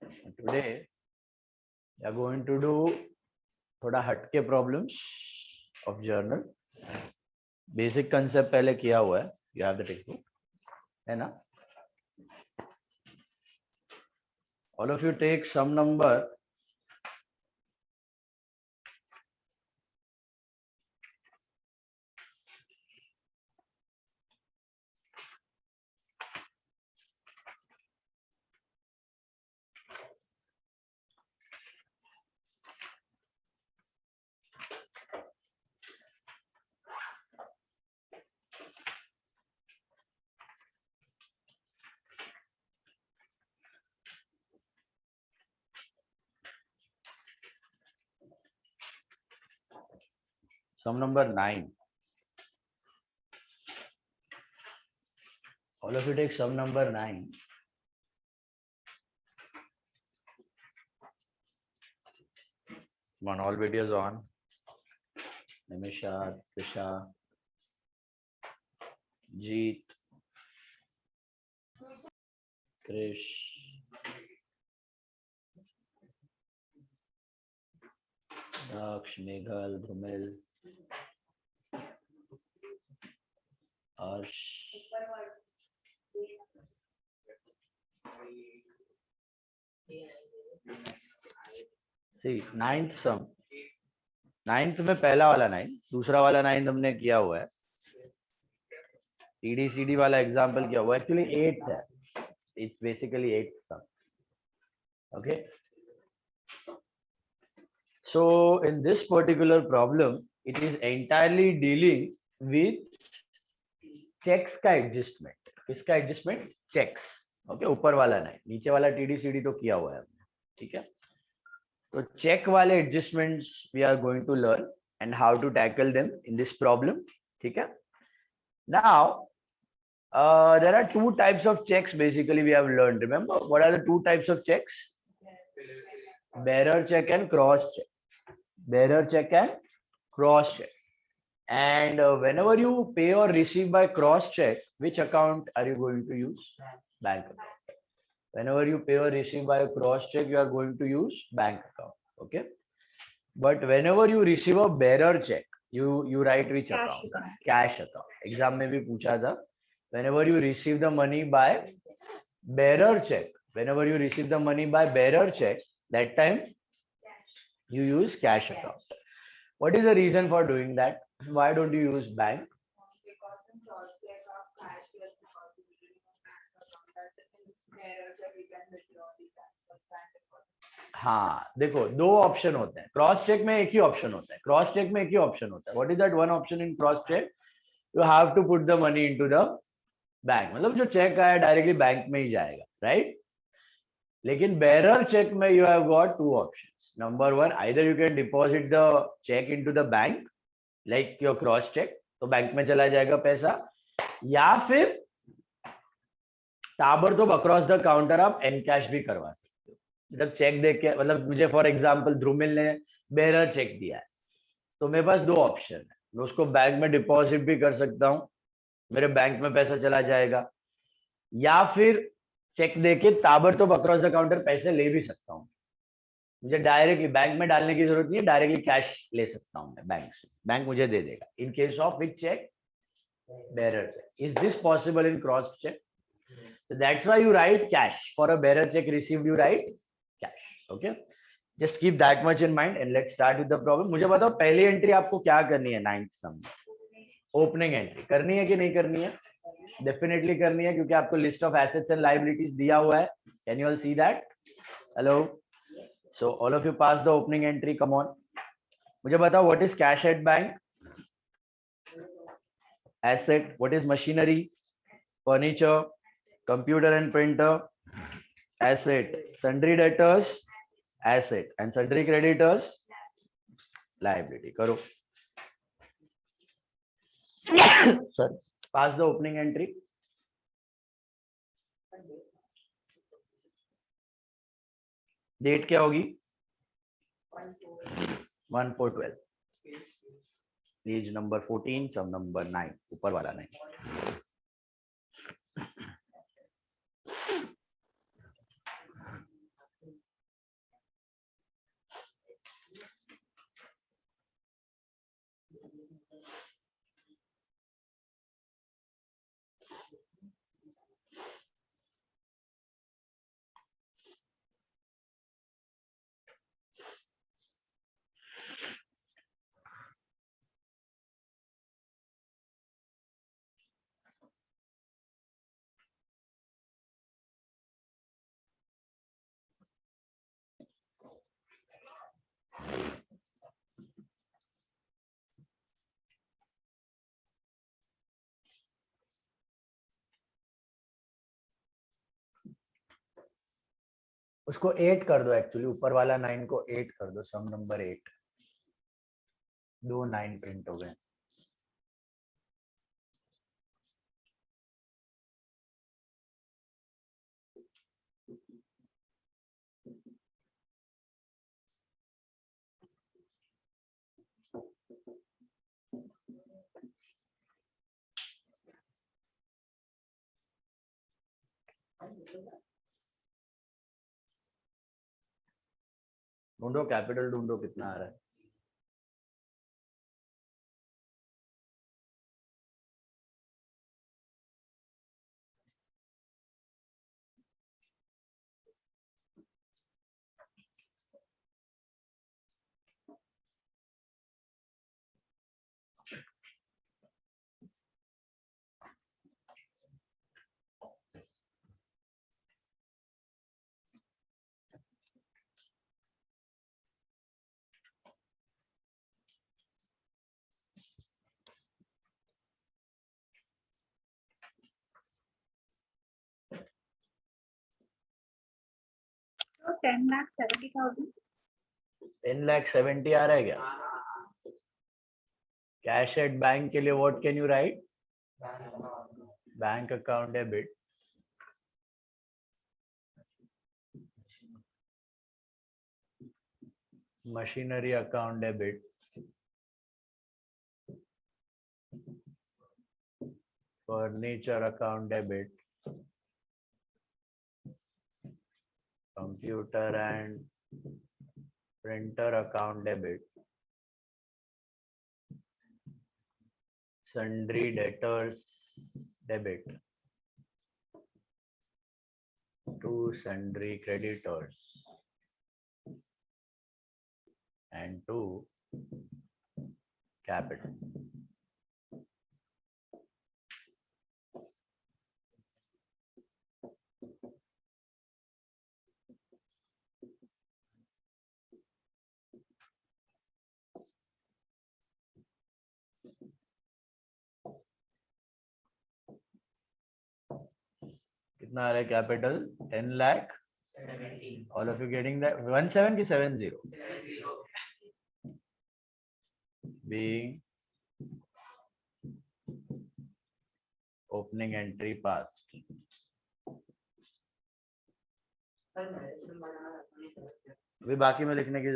Today we are going to do थोड़ा हटके problems of journal. Basic concept पहले किया हुआ है, you have the text book, है ना? All of you take some number sum number 9. All of you take sum number 9. Come on, all videos on. Nimisha, Trisha, Jeet, Krish, Daksh, Meghal, Brumel, Arsh. See, ninth sum. Ninth में पहला वाला 9, दूसरा वाला 9 हमने किया हुआ है. TDCD वाला एग्जाम्पल किया हुआ है. एक्चुअली 8th है. It's basically 8th sum. Okay. So in this particular problem, it is entirely dealing with checks का adjustment. किसका adjustment? Checks. Okay. ऊपर वाला नहीं, नीचे वाला TDCD तो किया हुआ है हमने. ठीक है. तो check वाले adjustments we are going to learn and how to tackle them in this problem. ठीक है. Now there are two types of checks basically we have learned. Remember what are the two types of checks? Bearer check and cross check. Bearer check and cross check. And whenever you pay or receive by cross check, which account are you going to use? Bank account. Whenever you pay or receive by a cross check, you are going to use bank account. Okay. But whenever you receive a bearer check, you write which account? Cash account. Exam में भी पूछा था. Whenever you receive the money by bearer check, whenever you receive the money by bearer check, that time you use cash account. What is the reason for doing that? Why don't you use bank? Because in cross check of cash, yes, because we usually use bank account, that in bearer check we can withdraw the cash from bank account. हाँ देखो, दो option होते हैं. Cross check में एक ही option होता है. Cross check में एक ही ऑप्शन होता है. What is that one option in cross cheque? You have to put the money into the bank. मतलब जो चेक आया डायरेक्टली बैंक में ही जाएगा, राइट? लेकिन बेरर चेक में you have got two options. Number one, either you can deposit the cheque into the bank like your cross cheque, तो bank में चला जाएगा पैसा, या फिर ताबड़तोड़ अक्रॉस द काउंटर आप एनकैश भी करवा सकते हो. मतलब चेक देख के, मतलब मुझे फॉर एग्जांपल ध्रुमिल ने बेरर चेक दिया है, तो मेरे पास दो ऑप्शन है. मैं उसको बैंक में डिपॉजिट भी कर सकता हूँ, मेरे बैंक में पैसा चला जाएगा, या फिर चेक देके ताबड़तोड़ अक्रॉस द काउंटर पैसे ले भी सकता हूँ. मुझे डायरेक्टली बैंक में डालने की जरूरत नहीं है, डायरेक्टली कैश ले सकता हूँ मैं बैंक से, बैंक मुझे दे देगा. In case of which cheque? Bearer cheque. Is this possible in cross cheque? So that's why you write cash. For a bearer check received, you write cash. Okay. Just keep that much in mind and let's start with the problem. मुझे बताओ पहली entry आपको क्या करनी है? 9th सम opening entry करनी है कि नहीं करनी है? डेफिनेटली करनी है, क्योंकि आपको list of assets and liabilities दिया हुआ है. Can you all see that? Hello. So all of you pass the opening entry. Come on. मुझे बताओ what is cash at bank? Asset. What is machinery? Furniture, computer and printer, asset. Sundry debtors, asset. And sundry creditors, liability. करो. Sorry. Pass the opening entry. Date क्या होगी? 1/4/12. Page number 14, सम number 9, ऊपर वाला 9. उसको 8 कर दो, एक्चुअली ऊपर वाला 9 को 8 कर दो, सम नंबर 8, 2 9 प्रिंट हो गए। ढूंढो कैपिटल, ढूंढो कितना आ रहा है। So 10,70,000. 10,70,000 आ रहा है क्या? कैश एट बैंक के लिए what can you right? Bank account debit, machinery account debit, furniture account debit, computer and printer account debit, sundry debtors debit, to sundry creditors, and to capital. कितना आ रहा है capital? 10 lakh. All of you getting that? 17 की 70? being opening entry passed. अभी बाकी में लिखने की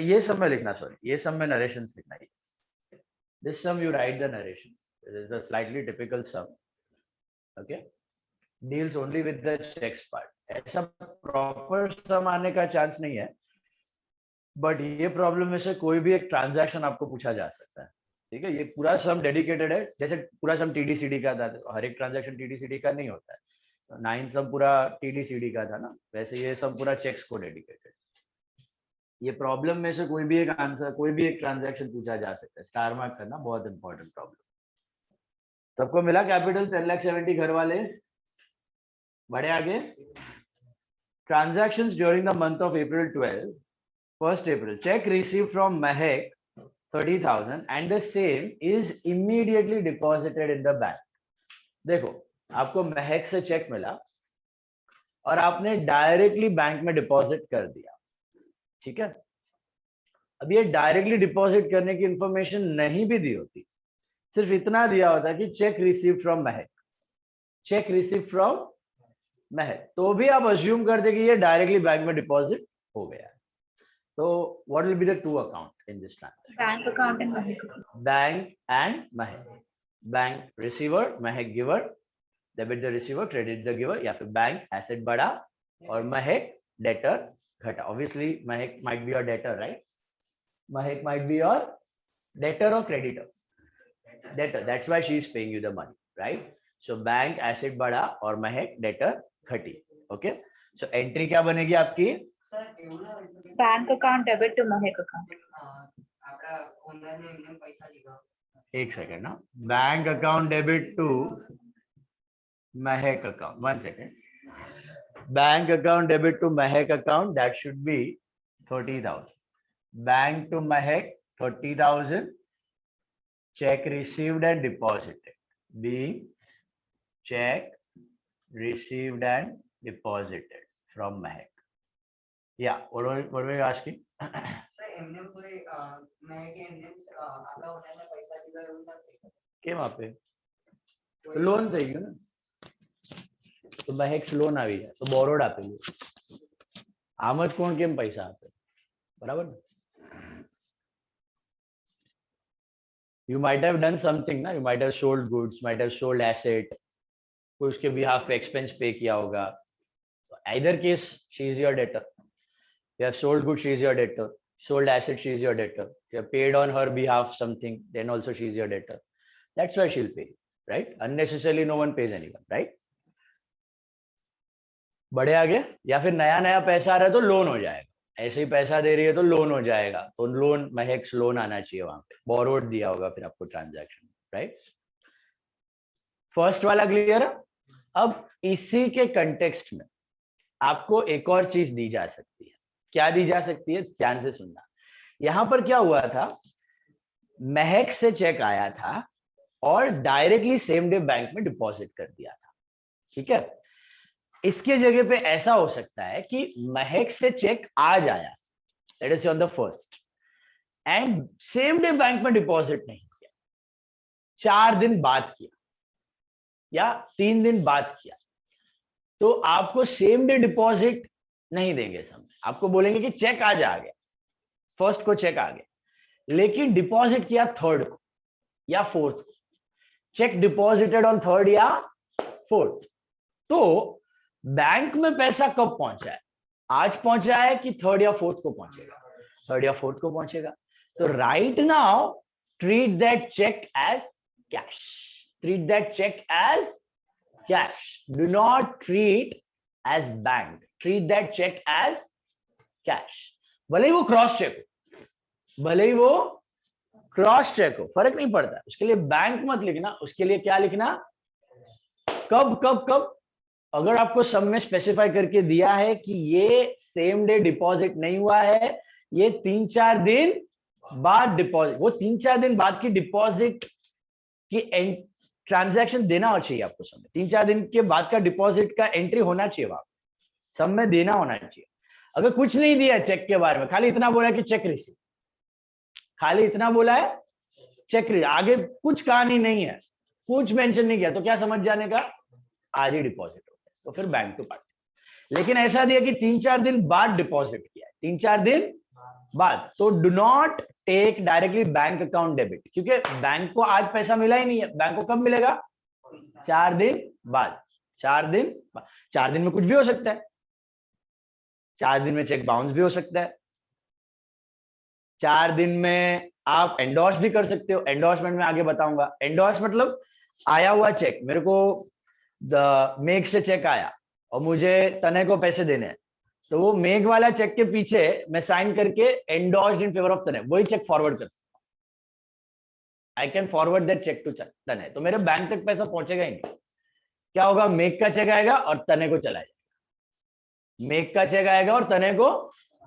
ये सब में लिखना, सॉरी ये सब में नरेशंस लिखना है। This sum you write the narrations, this is a slightly typical sum, okay, deals only with the cheques part. ऐसा प्रॉपर सम आने का चांस नहीं है, बट ये प्रॉब्लम में से कोई भी एक ट्रांजैक्शन आपको पूछा जा सकता है, ठीक है। ये पूरा सम डेडिकेटेड है, जैसे पूरा सम टीडीसीडी का था, हर एक ट्रांजैक्शन टीडीसीडी का नहीं होता है, 9 सम पूरा टीडीसीडी का था ना, वैसे ये सब पूरा चेक्स को डेडिकेटेड। ये प्रॉब्लम में से कोई भी एक आंसर, कोई भी एक ट्रांजैक्शन पूछा जा सकता है, स्टार मार्क करना बहुत इंपॉर्टेंट प्रॉब्लम। सबको मिला कैपिटल 10,70,000 घर वाले? बढ़े आगे। Transactions during the month of April 12, 1st April, check received from Mahek 30,000 and the same is immediately deposited in the bank. देखो, आपको महक से चेक मिला और आपने डायरेक्टली बैंक में डिपॉजिट कर दिया, ठीक है। अब ये डायरेक्टली डिपॉजिट करने की इंफॉर्मेशन नहीं भी दी होती, सिर्फ इतना दिया होता कि check receive from Mahak, check receive from महक, तो भी आप अज्यूम कर दे कि ये डायरेक्टली बैंक में डिपॉजिट हो गया है। तो what will be the two account in this transaction? Bank account and Mahek. Bank and Mahak, bank receiver, Mahak giver, debit the receiver, credit the giver, या फिर बैंक एसेट बढ़ा और महक debtor घटा। Obviously Mahek might be your debtor, right? Mahek might be your debtor or creditor? Debtor, that's why she is paying you the money, right? So bank asset बढ़ा और महक debtor घटी, okay? So entry क्या बनेगी आपकी? Bank account debit to Mahek account. एक second ना, bank account debit to Mahek account, 1 second, bank account debit to Mahek account, that should be 30,000, bank to Mahek 30,000, check received and deposited, being check received and deposited from Mahek, या what were you asking? એમને કોઈ મેં કે એમને આપણા ઓનલાઈનમાં પૈસા દીધા એવું નથી કેમ આપે? લોન થઈ ગયું ને, તો બેહેક્સ લોન આવી જાય તો બોરોડ આપેલું, આમ જ કોણ કેમ પૈસા આપે? બરાબર ને? You might have done something ना, you might have sold goods, might have sold asset, कोई उसके behalf पे expense pay किया होगा. Either case, she is your debtor. You have sold goods, she is your debtor. Sold asset, she is your debtor. You have paid on her behalf something, then also she is your debtor. That's why she'll pay, right? Unnecessarily, no one pays anyone, right? बढ़े आगे, या फिर नया नया पैसा आ रहा है तो लोन हो जाएगा, ऐसे ही पैसा दे रही है तो लोन हो जाएगा, तो लोन महक्स लोन आना चाहिए वहां पे, बोरोड दिया होगा फिर आपको ट्रांजैक्शन, राइट? फर्स्ट वाला क्लियर है? अब इसी के कंटेक्स्ट में आपको एक और चीज दी जा सकती है. क्या दी जा सकती है? ध्यान से सुनना. यहां पर क्या हुआ था, महक से चेक आया था और डायरेक्टली सेम डे बैंक में डिपॉजिट कर दिया था, ठीक है? इसके जगह पे ऐसा हो सकता है कि महक से चेक आज आया, लेट अस से on the first, and same day bank में डिपॉजिट नहीं किया, 4 दिन बाद किया या 3 दिन बाद किया, तो आपको सेम डे डिपॉजिट नहीं देंगे समय, आपको बोलेंगे कि चेक आज आ गया, फर्स्ट को चेक आ गया, लेकिन डिपॉजिट किया थर्ड को या फोर्थ को, चेक डिपॉजिटेड ऑन थर्ड या फोर्थ, तो बैंक में पैसा कब पहुंचा है? आज पहुंचा है कि थर्ड या फोर्थ को पहुंचेगा? थर्ड या फोर्थ को पहुंचेगा. तो right now treat that cheque as cash, treat that cheque as cash, do not treat as bank, treat that cheque as cash. भले ही वो क्रॉस चेक हो, भले ही वो क्रॉस चेक हो, फर्क नहीं पड़ता, उसके लिए बैंक मत लिखना, उसके लिए क्या लिखना? कब कब कब? अगर आपको सब में स्पेसिफाई करके दिया है कि ये सेम डे डिपॉजिट नहीं हुआ है, ये 3-4 दिन बाद डिपॉजिट, वो 3-4 दिन बाद की डिपॉजिट की ट्रांजैक्शन देना चाहिए आपको सब में, 3-4 दिन के बाद का डिपॉजिट का एंट्री होना चाहिए, वहां सब में देना होना चाहिए. अगर कुछ नहीं दिया चेक के बारे में, खाली इतना बोला है कि चेक रिसीव, खाली इतना बोला है चेक रिसीव, आगे कुछ कहानी नहीं है, कुछ मेंशन नहीं किया, तो क्या समझ जाने का? आज ही डिपॉजिट हो गया, तो फिर बैंक टू पार्टी. लेकिन ऐसा दिया कि 3-4 दिन बाद डिपॉजिट किया है, 3-4 दिन बाद, तो do not take directly bank account debit, क्योंकि बैंक को आज पैसा मिला ही नहीं है, बैंक को कब मिलेगा? 4 दिन बाद. 4 दिन, 4 दिन में कुछ भी हो सकता है, 4 दिन में चेक बाउंस भी हो सकता है, 4 दिन में आप एंडोर्स भी कर सकते हो. एंडोर्समेंट में आगे बताऊंगा. एंडोर्स मतलब आया हुआ चेक, मेरे को मेघ से चेक आया और मुझे तने को पैसे देने हैं, तो वो मेघ वाला चेक के पीछे मैं साइन करके एंडोर्स्ड इन फेवर ऑफ तने, वही चेक फॉरवर्ड कर सकता हूं. I can forward that cheque to तने, तो मेरे बैंक तक पैसा पहुंचेगा ही नहीं. क्या होगा? मेघ का चेक आएगा और तने को चला जाएगा, मेघ का चेक आएगा और तने को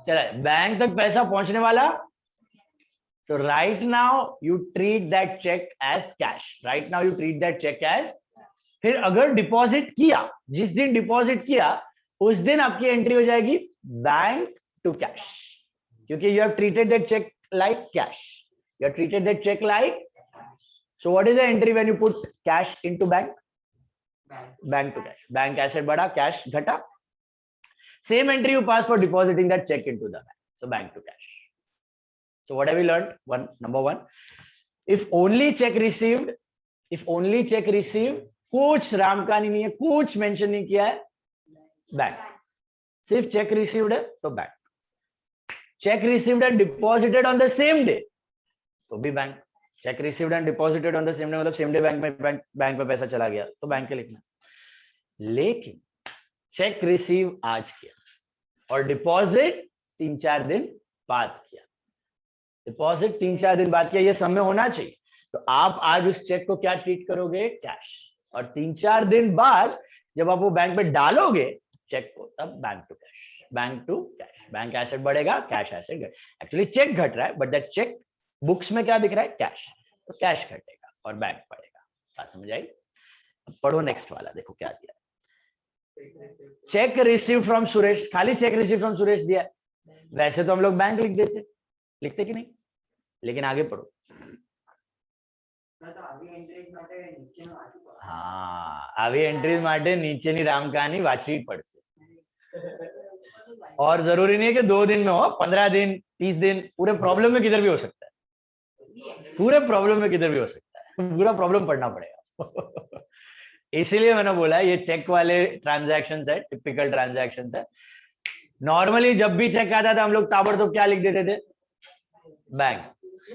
चला जाएगा, बैंक तक पैसा पहुंचने वाला. So right now you treat that check as cash. Right now you treat that check as. फिर अगर डिपॉजिट किया, जिस दिन डिपॉजिट किया उस दिन आपकी एंट्री हो जाएगी बैंक टू कैश, क्योंकि you have treated that cheque like cash, you have treated that cheque like. So what is the entry when you put cash into bank? Bank to cash. Bank asset बढ़ा, cash घटा. Same entry you pass for depositing that check into the bank. So bank to cash. So what have we learned? Number one, if only check received, कुछ राम कहानी नहीं है, कुछ mention नहीं किया है, बैंक. सिर्फ चेक रिसीव्ड है तो bank. Cheque received and deposited on the same day तो भी bank. Cheque received and deposited on the same day मतलब सेम डे बैंक में पैसा चला गया तो बैंक के लिखना. लेकिन चेक रिसीव आज किया और डिपॉजिट 3-4 दिन बाद किया, डिपॉजिट 3-4 दिन बाद किया, ये सब में होना चाहिए. तो आप आज उस चेक को क्या ट्रीट करोगे? कैश. और 3-4 दिन बाद जब आप वो बैंक में डालोगे चेक को, तब bank to cash, bank to cash. Bank asset बढ़ेगा, कैश एसेट घट. एक्चुअली चेक घट रहा है बट दैट चेक बुक्स में क्या दिख रहा है? कैश. तो कैश घटेगा और बैंक बढ़ेगा. बात समझ आई? अब पढ़ो नेक्स्ट वाला, देखो क्या दिया. चेक रिसीव फ्रॉम सुरेश, खाली चेक रिसीव फ्रॉम सुरेश दिया, वैसे तो हम लोग बैंक लिख देते, लिखते कि नहीं? लेकिन आगे पढ़ो। તો આવી એન્ટ્રીઝ માટે નીચેનું વાંચવું પડે. હા, આવી એન્ટ્રીઝ માટે નીચેની રામ કહાની વાંચવી પડશે. और जरूरी नहीं है कि 2 दिन में हो, 15 दिन, 30 दिन, पूरे प्रॉब्लम में किधर भी हो सकता है, पूरे प्रॉब्लम में किधर भी हो सकता है, पूरा प्रॉब्लम पढ़ना पड़ेगा। इसीलिए मैंने बोला ये चेक वाले ट्रांजैक्शंस है, टिपिकल ट्रांजैक्शंस है। नॉर्मली जब भी चेक आता था हम लोग ताबड़तोड़ क्या लिख देते थे? बैंक।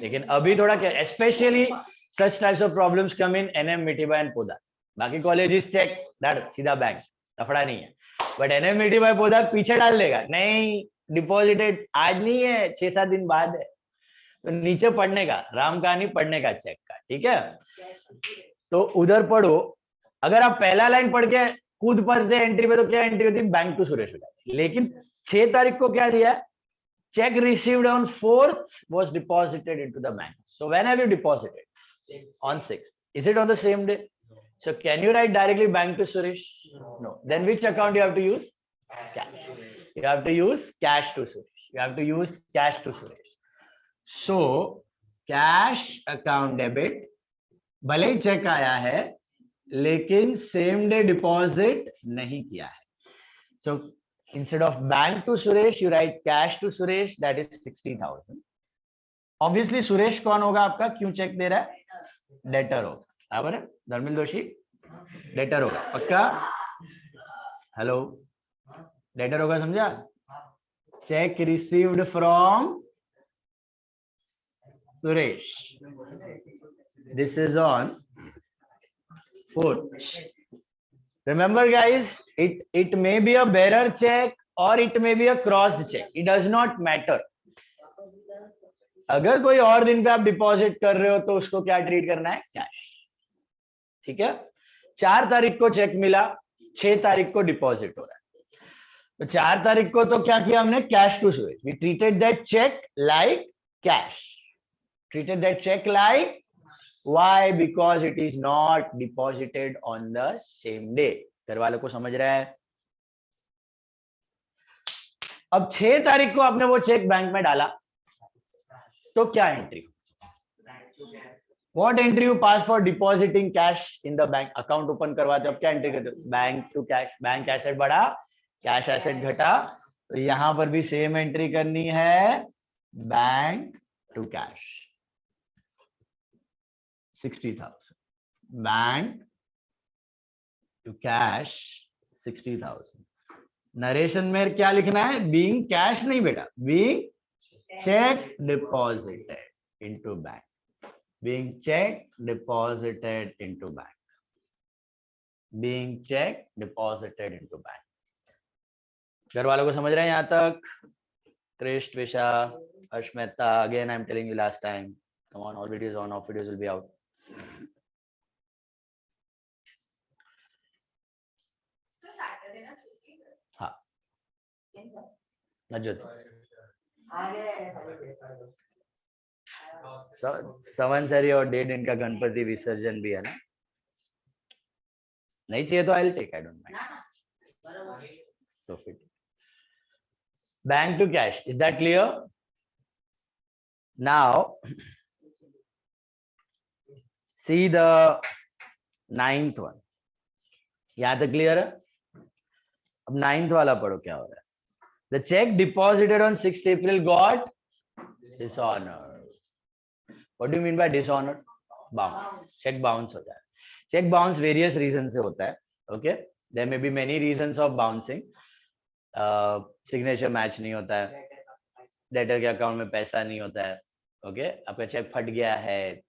लेकिन अभी थोड़ा क्या, specially such types of problems come in NM, Mithibai and Podar. बाकी कॉलेजेस चेक दैट सीधा बैंक, लफड़ा नहीं है। बट एनएम, मिठीबा, पोदार पीछे डाल देगा, नहीं डिपॉजिटेड आज नहीं है, 6-7 दिन बाद है। तो नीचे पढ़ने का, राम कहानी पढ़ने का चेक का, ठीक है? तो उधर पढ़ो। अगर आप पहला लाइन पढ़ के कूद पड़ते एंट्री पे तो क्या एंट्री होती? बैंक टू सुरेश हो जाती। लेकिन 6 तारीख को क्या दिया? Check received on 4th was deposited into the bank. So when have you deposited? On 6th. Is it on the same day? So can you write directly bank to Suresh? No. Then which account you have to use? Cash. You have to use cash to Suresh. You have to use cash to Suresh. So cash account debit, भले ही check आया है लेकिन same day deposit नहीं किया है. So instead of bank to Suresh, you write cash to Suresh, that is 60,000. Obviously Suresh कौन होगा आपका? क्यों चेक दे रहा है? डेटर होगा, बराबर है? धर्मेंद्र जोशी डेटर होगा, पक्का? हेलो, डेटर होगा, समझा? Check received from Suresh, this is on 4th. Remember guys, it may be a bearer check or it may be a crossed check, it does not matter. अगर कोई और दिन पे आप डिपॉजिट कर रहे हो तो उसको क्या ट्रीट करना है? कैश, ठीक है? 4 तारीख को चेक मिला, 6 तारीख को डिपॉजिट हो रहा है, तो 4 तारीख को तो क्या किया हमने? Cash to Suresh. We treated that cheque like cash, treated that check like, why? Because it is not deposited on the same day. घर वालों को समझ रहा है? अब 6 तारीख को आपने वो चेक बैंक में डाला तो क्या entry? What entry you pass for depositing cash in the bank? Account open करवाते हो, अब क्या एंट्री करते हो? Bank to cash. Bank asset बढ़ा, कैश एसेट घटा, तो यहां पर भी सेम एंट्री करनी है, bank to cash 60,000, bank to cash 60,000. Narration में क्या लिखना है? बीइंग कैश नहीं बेटा, being cheque deposited into bank, being cheque deposited into bank, being cheque deposited into bank. घर वालों को समझ रहे हैं यहां तक? Krishna, Visha, Harsh Mehta, again I am telling you last time, come on, all videos on, off videos will be out. So Saturday na छुट्टी है? हाँ, नजर संवत्सरी और 1.5 दिन का गणपति विसर्जन भी है ना. नहीं चाहिए तो I take, I don't mind. So fit. Bank to cash, is that clear? Now see the 9th one. यहाँ तक क्लियर है? अब 9th वाला पढ़ो क्या हो रहा है. The check deposited on 6th April got dishonored. What do you mean by dishonored? Bounce. Check bounce होता है. Check bounce various reasons से होता है. Okay, there may be many reasons of bouncing. Signature match नहीं होता है, debtor के account में पैसा नहीं होता है, ओके, आपका चेक फट गया है,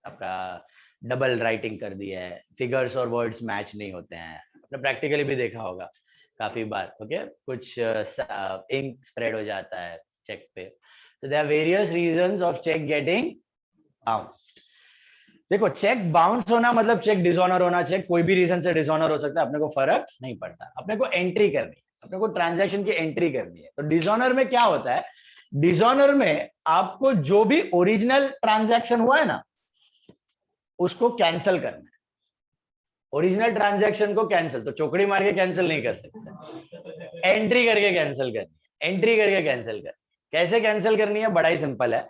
आपका डबल राइटिंग कर दिया है, फिगर्स और वर्ड्स मैच नहीं होते हैं, आपने प्रैक्टिकली भी देखा होगा काफी बार, ओके, कुछ इंक स्प्रेड हो जाता है चेक पे. So there are various reasons of cheque getting bounced. देखो, चेक बाउंस होना मतलब चेक डिसऑनर होना. चेक कोई भी रीजन से डिसऑनर हो सकता है, अपने को फर्क नहीं पड़ता. अपने को एंट्री करनी है, अपने को ट्रांजैक्शन की एंट्री करनी है. तो डिसऑनर में क्या होता है? डिसऑनर में आपको जो भी ओरिजिनल ट्रांजैक्शन हुआ है ना, उसको कैंसिल करना है. ओरिजिनल ट्रांजैक्शन को कैंसिल, तो चौकड़ी मार के कैंसिल नहीं कर सकते, एंट्री करके कैंसिल करनी है. एंट्री करके कैंसिल कर। कैसे कैंसिल करनी है, बड़ा ही सिंपल है।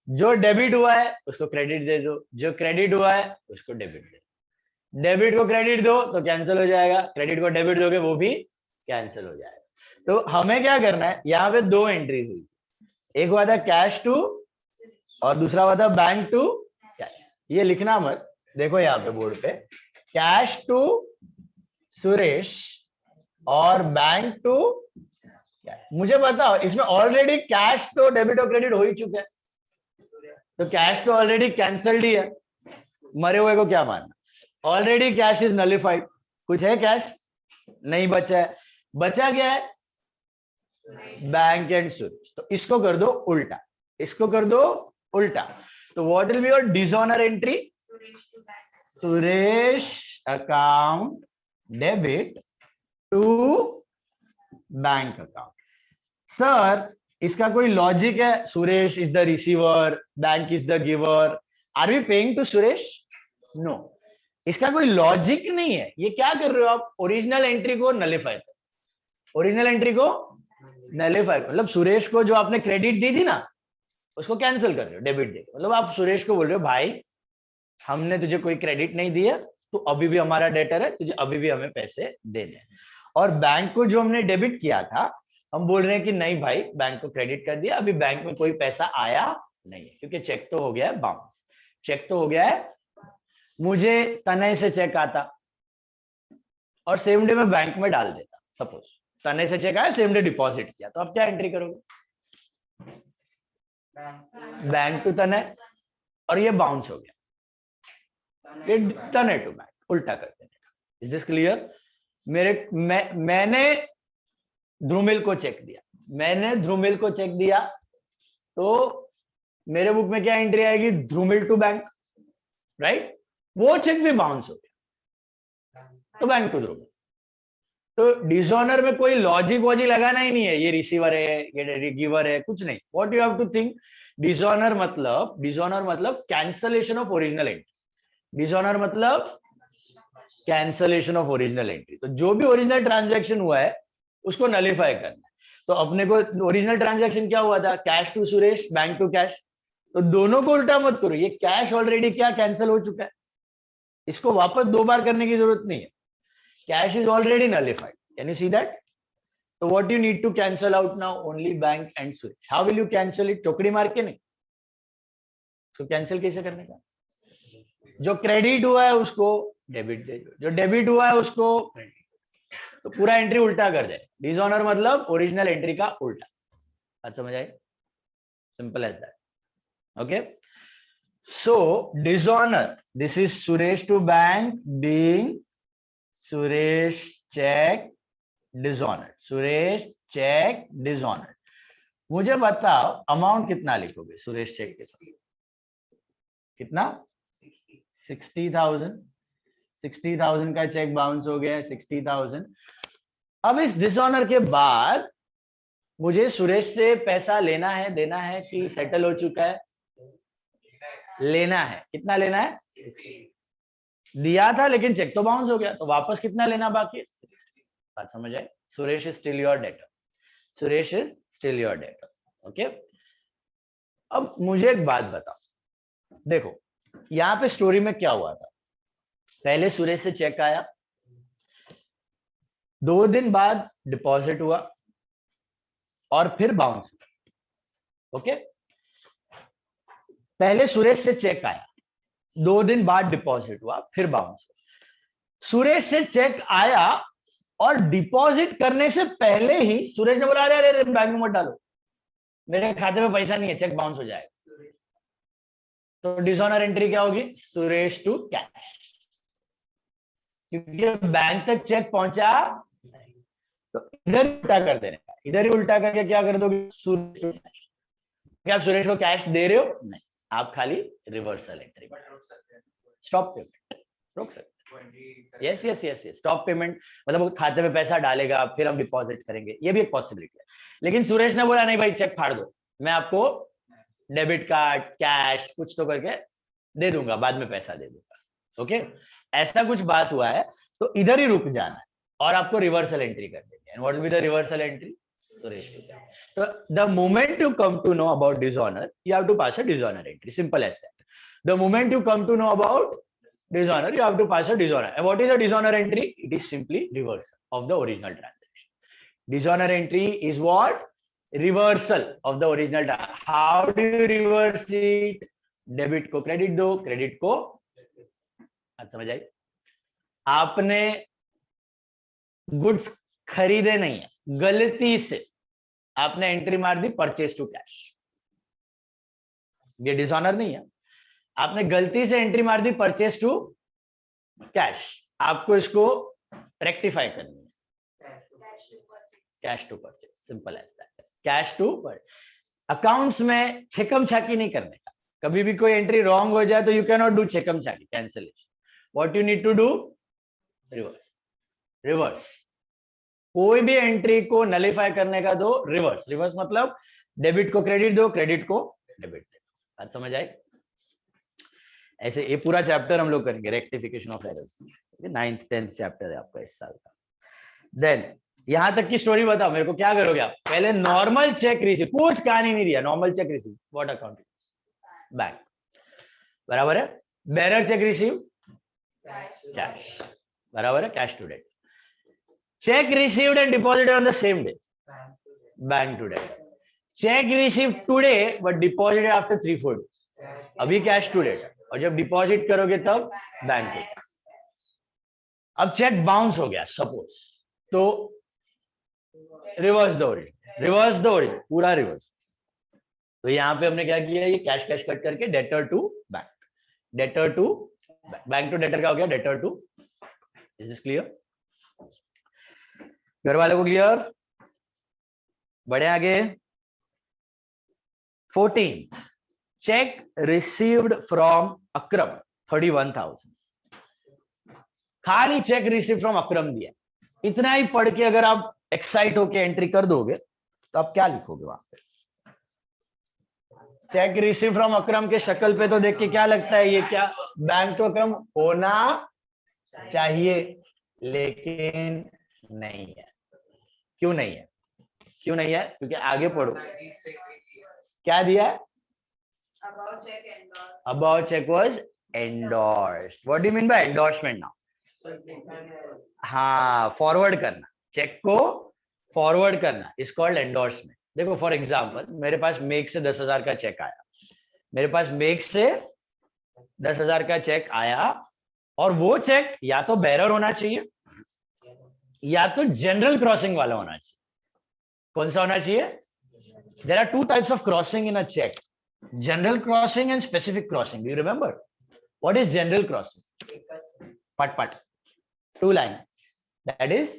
जो डेबिट हुआ है उसको क्रेडिट दे दो, जो क्रेडिट हुआ है उसको डेबिट दे दो। डेबिट को क्रेडिट दो तो कैंसिल हो जाएगा, क्रेडिट को डेबिट दोगे वो भी कैंसिल हो जाएगा। तो हमें क्या करना है, यहाँ पे दो एंट्रीज हुई, एक हुआ था कैश टू और दूसरा हुआ था बैंक टू कैश। ये लिखना मत, देखो यहाँ पे बोर्ड पे, कैश टू सुरेश और बैंक टू कैश। मुझे बताओ इसमें ऑलरेडी कैश तो डेबिट और क्रेडिट हो ही चुका है, तो कैश तो ऑलरेडी कैंसल्ड ही है, मरे हुए को क्या मानना। ऑलरेडी कैश इज नलिफाइड, कुछ है कैश नहीं बचा है, बचा क्या है बैंक एंड सुरेश। तो इसको कर दो उल्टा, इसको कर दो उल्टा। तो what will be your dishonour entry, Suresh account debit to bank account. Sir इसका कोई लॉजिक है, Suresh is the receiver, bank is the giver, are we paying to Suresh? No, इसका कोई लॉजिक नहीं है। ये क्या कर रहे हो आप, ओरिजिनल एंट्री को नलिफाई कर, ओरिजिनल एंट्री को नलिफाई, मतलब सुरेश को जो आपने क्रेडिट दी थी ना उसको कैंसिल कर रहे हो डेबिट दे। मतलब आप सुरेश को बोल रहे हो भाई हमने तुझे कोई क्रेडिट नहीं दिया, तो अभी भी हमारा डेटर है, तुझे अभी भी हमें पैसे देने हैं। और बैंक को जो हमने डेबिट किया था हम बोल रहे हैं कि नहीं भाई बैंक को क्रेडिट कर दिया, अभी बैंक में कोई पैसा आया नहीं है क्योंकि चेक तो हो गया है बाउंस, चेक तो हो गया है। मुझे तनय से चेक आता और सेम डे में बैंक में डाल देता, सपोज तनय से चेक आया सेम डे डिपॉजिट किया, तो आप क्या एंट्री करोगे, बैंक टू तनय, और ये बाउंस हो गया, ये तनय टू बैंक, उल्टा करते हैं। Is this clear? मैंने ध्रुमिल को चेक दिया, मैंने ध्रुमिल को चेक दिया, तो मेरे बुक में क्या एंट्री आएगी, ध्रुमिल टू बैंक, राइट? वो चेक भी बाउंस हो गया तो बैंक टू ध्रुमिल। तो डिसऑनर में कोई लॉजिक वॉजिक लगाना ही नहीं है, ये रिसीवर है ये गिवर है, कुछ नहीं। What you have to think, dishonour मतलब cancellation of original entry, dishonour मतलब कैंसलेशन ऑफ ओरिजिनल एंट्री। तो जो भी ओरिजिनल ट्रांजैक्शन हुआ है उसको नलिफाई करना है। तो अपने को ओरिजिनल ट्रांजैक्शन क्या हुआ था, cash to Suresh bank to cash, तो दोनों को उल्टा मत करो, ये कैश ऑलरेडी क्या कैंसिल हो चुका है, इसको वापस दो बार करने की जरूरत नहीं है, cash is already nullified. Can you see that? तो what you need to cancel out now, only bank and Suresh. How will you cancel it, चौकड़ी मार के नहीं, तो कैंसिल कैसे करने का, जो क्रेडिट हुआ है उसको डेबिट दे दो, जो डेबिट हुआ है उसको क्रेडिट, तो पूरा एंट्री उल्टा कर दे। डिसऑनर मतलब ओरिजिनल एंट्री का उल्टा। बात समझ आई? Simple as that. Okay, so dishonour, this is Suresh to bank being Suresh cheque dishonour, Suresh cheque dishonour. मुझे बताओ अमाउंट कितना लिखोगे सुरेश चेक के साथ, कितना? 60,000। 60,000 का चेक बाउंस हो गया, 60,000। अब इस डिसऑनर के बाद मुझे सुरेश से पैसा लेना है देना है कि सेटल हो चुका है? लेना है। कितना लेना है? 60। दिया था लेकिन चेक तो बाउंस हो गया, तो वापस कितना लेना बाकी है? 60। बात समझ आए? Suresh is still your debtor, Suresh is still your debtor. Okay, अब मुझे एक बात बताओ, देखो यहाँ पे स्टोरी में क्या हुआ था, पहले सुरेश से चेक आया, 2 दिन बाद डिपॉजिट हुआ और फिर बाउंस हुआ। ओके, पहले सुरेश से चेक आया, 2 दिन बाद डिपॉजिट हुआ फिर बाउंस हुआ। सुरेश से चेक आया और डिपॉजिट करने से पहले ही सुरेश ने बोला अरे अरे बैंक में मत डालो, मेरे खाते में पैसा नहीं है, चेक बाउंस हो जाएगा। तो डिसऑनर एंट्री क्या होगी, सुरेश टू कैश, क्योंकि बैंक तक चेक पहुंचा नहीं। तो इधर उल्टा कर देने का, इधर ही उल्टा करके क्या कर दोगे, सुरेश टू कैश। क्या आप सुरेश को कैश दे रहे हो? नहीं, आप खाली रिवर्सल एंट्री, स्टॉप पेमेंट रोक सकते। Yes yes yes yes, stop payment मतलब वो खाते में पैसा डालेगा फिर हम डिपॉजिट करेंगे, ये भी एक पॉसिबिलिटी है। लेकिन सुरेश ने बोला नहीं भाई चेक फाड़ दो, मैं आपको डेबिट कार्ड कैश कुछ तो करके दे दूंगा, बाद में पैसा दे दूंगा। ओके, ऐसा कुछ बात हुआ है तो इधर ही रुक जाना है और आपको रिवर्सल एंट्री कर देनी है। What will be the reversal entry, Suresh to cash. So the moment you come to know about dishonor, you have to pass a dishonor entry. Simple as that. The moment you come to know about dishonor, you have to pass a dishonor. And what is a dishonor entry? It is simply reversal of the original transaction. Dishonor entry is what? Reversal of the original transaction. How do you reverse it? Debit को credit दो, credit को आज समझ आई? आपने goods खरीदे नहीं है, गलती से आपने एंट्री मार दी परचेज टू कैश, ये डिसऑनर नहीं है. आपने गलती से एंट्री मार दी परचेज टू कैश, आपको इसको रेक्टिफाई करनी है. Cash to purchase, simple as that. Cash to accounts में छेकम छाकी नहीं करने का. कभी भी कोई एंट्री रॉन्ग हो जाए तो यू कैन नॉट डू छेकम छाकी, cancellation. What you need to do? Reverse. Reverse. कोई भी एंट्री को नलिफाई करने का दो रिवर्स. रिवर्स मतलब डेबिट को क्रेडिट दो, क्रेडिट को डेबिट दो. बात समझ आई? ऐसे ये पूरा चैप्टर हम लोग करेंगे, rectification of errors. 9th 10th chapter है आपका इस साल का. देन यहां तक की स्टोरी बताओ मेरे को, क्या करोगे आप? पहले नॉर्मल चेक रिसीव, कुछ कहानी नहीं दिया, normal cheque receive. What account? Bank. बराबर है. Bearer cheque receive, cash. बराबर है. Cash to debt. Cheque received and deposited on the same day, bank to debt. Cheque receive today but deposited after 3-4 days, अभी cash to debt. और जब deposit करोगे तब bank to. अब cheque bounce हो गया सपोज, तो reverse the origin. Reverse the origin, पूरा रिवर्स. तो यहां पे हमने क्या किया? ये कैश कैश कट करके debtor to bank, debtor to bank to debtor का हो गया debtor to. Is this clear? घर वालों को क्लियर? बढ़े आगे. 14th, चेक रिसीव्ड फ्रॉम अक्रम 31,000. खाली चेक रिसीव फ्रॉम अक्रम दिया. इतना ही पढ़ के अगर आप एक्साइट होके एंट्री कर दोगे तो आप क्या लिखोगे वहां पे? चेक रिसीव फ्रॉम अक्रम के शक्ल पे तो देख के क्या लगता है? ये क्या बैंक टू अक्रम होना चाहिए, लेकिन नहीं है. क्यों नहीं है? क्यों नहीं है? क्योंकि आगे पढ़ो क्या दिया है? Above check was endorsed. What do you mean by endorsement now? हाँ, फॉरवर्ड करना. चेक को फॉरवर्ड करना इज कॉल्ड एंडोर्समेंट. देखो फॉर एग्जांपल, मेरे पास मेक से 10,000 का चेक आया. मेरे पास मेक से 10,000 का चेक आया और वो चेक या तो बेरर होना चाहिए या तो जनरल क्रॉसिंग वाला होना चाहिए. कौन सा होना चाहिए? There are two types of crossing in a cheque, general crossing and specific crossing. Do you remember what is general crossing? पट पट, 2 lines, that is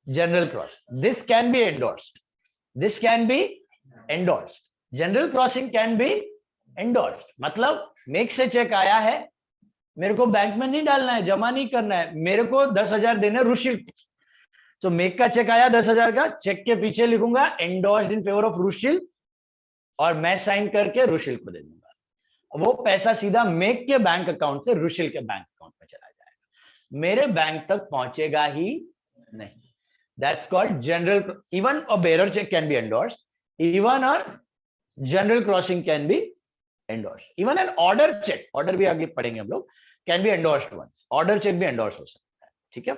general crossing. This can be endorsed, this can be endorsed. General crossing can be endorsed. मतलब make से check आया है, मेरे को bank में नहीं डालना है, जमा नहीं करना है, मेरे को 10,000 देना है रुशिल. तो मेक का चेक आया 10,000 का, चेक के पीछे लिखूंगा endorsed in favour of Rushil और मैं साइन करके रुशिल को दे दूंगा. वो पैसा सीधा मेक के बैंक अकाउंट से रुशिल के बैंक अकाउंट में चला जाएगा, मेरे बैंक तक पहुंचेगा ही नहीं. That's called general. Even a bearer check can be endorsed. Even a general crossing can be endorsed. Even an order check, order भी आगे पढ़ेंगे हम लोग, can be endorsed once. Order check भी endorse हो सकता है. ठीक है?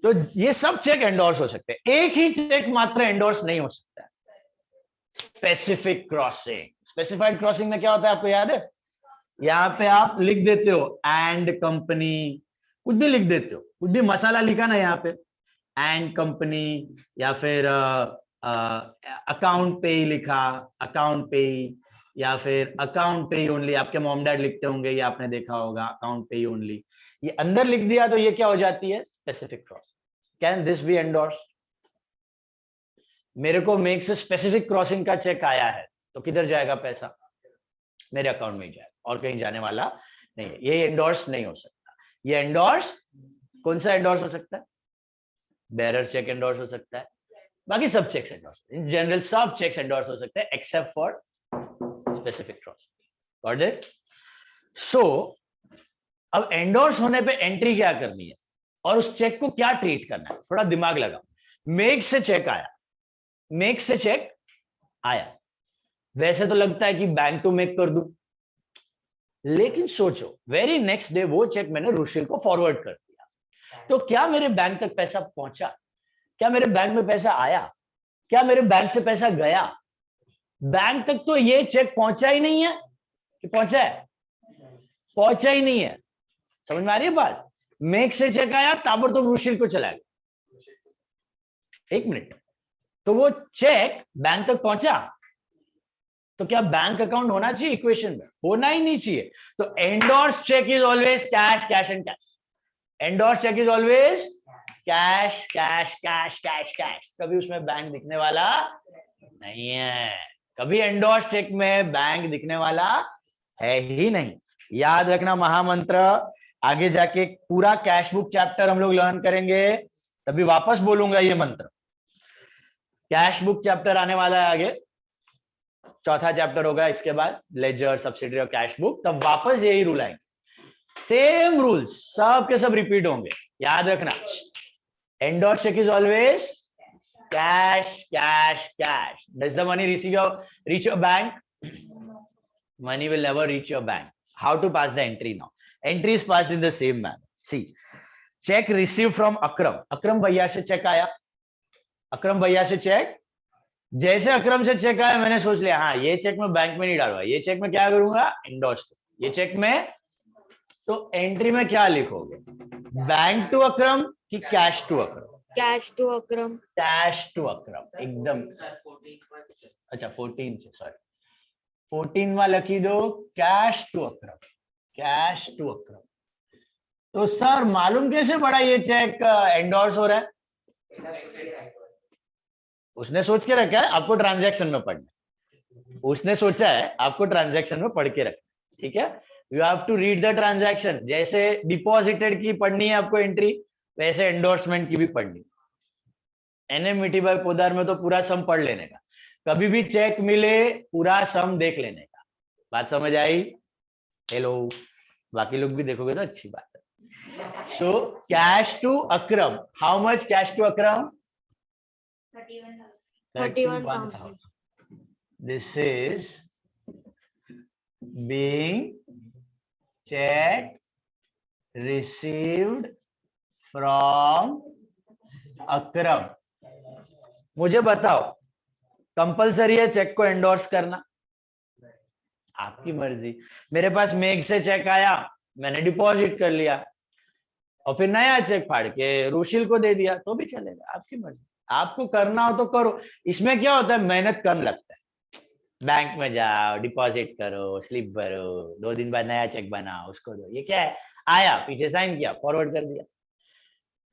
तो ये सब चेक एंडोर्स हो सकते हैं. एक ही चेक मात्र एंडोर्स नहीं हो सकता है, स्पेसिफिक क्रॉसिंग. स्पेसिफाइड क्रॉसिंग में क्या होता है आपको याद है? यहाँ पे आप लिख देते हो एंड कंपनी, कुछ भी लिख देते हो, कुछ भी मसाला लिखा ना यहाँ पे, एंड कंपनी या फिर अकाउंट पे लिखा, अकाउंट पे, या फिर अकाउंट पे ओनली. आपके मॉम डैड लिखते होंगे, ये आपने देखा होगा, अकाउंट पे ओनली. ये अंदर लिख दिया तो ये क्या हो जाती है? Specific crossing. Can this be endorsed? मेरे को मेक से स्पेसिफिक क्रॉसिंग का चेक आया है तो किधर जाएगा पैसा? मेरे अकाउंट में जाएगा और कहीं जाने वाला नहीं है. ये एंडोर्स नहीं हो सकता. ये एंडोर्स, कौन सा एंडोर्स हो सकता है? बेरर चेक एंडोर्स हो सकता है, बाकी सब चेक्स एंडोर्स, इन जनरल सब चेक्स एंडोर्स हो सकते हैं except for specific crossing. Got this? So अब एंडोर्स होने पे एंट्री क्या करनी है और उस चेक को क्या ट्रीट करना है, थोड़ा दिमाग लगाओ. मेक से चेक आया, मेक से चेक आया, वैसे तो लगता है कि बैंक टू मेक कर दूं, लेकिन सोचो वेरी नेक्स्ट डे वो चेक मैंने रुशिल को फॉरवर्ड कर दिया, तो क्या मेरे बैंक तक पैसा पहुंचा? क्या मेरे बैंक में पैसा आया? क्या मेरे बैंक से पैसा गया? बैंक तक तो ये चेक पहुंचा ही नहीं है, कि पहुंचा है? पहुंचा ही नहीं है। समझ में आ रही है बात? मेक से चेक आया, ताबड़तोड़ रुशिल को चला गया। एक मिनट, तो वो चेक बैंक तक पहुंचा, तो क्या बैंक अकाउंट होना चाहिए इक्वेशन में? होना ही नहीं चाहिए। तो endorse cheque is always cash, cash and cash. Endorse cheque is always cash, cash, cash, cash, cash. कभी उसमें बैंक दिखने वाला नहीं है, कभी एंडोर्स चेक में बैंक दिखने वाला है ही नहीं। याद रखना महामंत्र। आगे जाके पूरा कैश बुक चैप्टर हम लोग लर्न करेंगे, तभी वापस बोलूंगा ये मंत्र। कैश बुक चैप्टर आने वाला है आगे, चौथा चैप्टर होगा इसके बाद, लेजर, सब्सिडरी और कैश बुक, तब वापस यही रूल आएंगे। सेम रूल्स सब के सब रिपीट होंगे, याद रखना। Endorse cheque is always cash, cash, cash. Does the money reach your bank? Money will never reach your bank. How to pass the entry now? Entry is passed in the same manner. See, check received from Akram. Akram भैया से check आया, अकरम भैया से check, जैसे अकरम से check आया मैंने सोच लिया हाँ ये चेक मैं बैंक में नहीं डालूंगा, ये चेक में क्या करूंगा? एंडोर्स। ये चेक में, तो एंट्री में क्या लिखोगे? बैंक टू अकरम कि cash to Akram? Cash to Akram. Cash to Akram, एकदम। अच्छा 14 से, सॉरी 14वां लिखी दो, cash to Akram, cash to Akram. तो सर मालूम कैसे पड़ा ये चेक एंडोर्स हो रहा है? उसने सोच के रखा है आपको ट्रांजैक्शन में पढ़ना, उसने सोचा है आपको ट्रांजैक्शन में पढ़ के रखना, ठीक है? You have to read the transaction. जैसे डिपॉजिटेड की पढ़नी है आपको एंट्री, वैसे एंडोर्समेंट की भी पढ़नी। एनएमईटी बाय पोदार में तो पूरा सम पढ़ लेने का, कभी भी चेक मिले पूरा सम देख लेने का। बात समझ आई? हेलो, बाकी लोग भी देखोगे तो अच्छी बात है। So cash to Akram, how much cash to Akram? 31,000. This is being check received from Akram. मुझे बताओ कंपलसरी है चेक को एंडोर्स करना? आपकी मर्जी। मेरे पास मेघ से चेक आया, मैंने डिपॉजिट कर लिया और फिर नया चेक फाड़ के रुशिल को दे दिया तो भी चलेगा, आपकी मर्जी। आपको करना हो तो करो। इसमें क्या होता है, मेहनत कम लगता है। बैंक में जाओ, डिपॉजिट करो, स्लिप भरो, 2 दिन बाद नया चेक बनाओ, उसको दो। ये क्या है, आया, पीछे साइन किया, फॉरवर्ड कर दिया,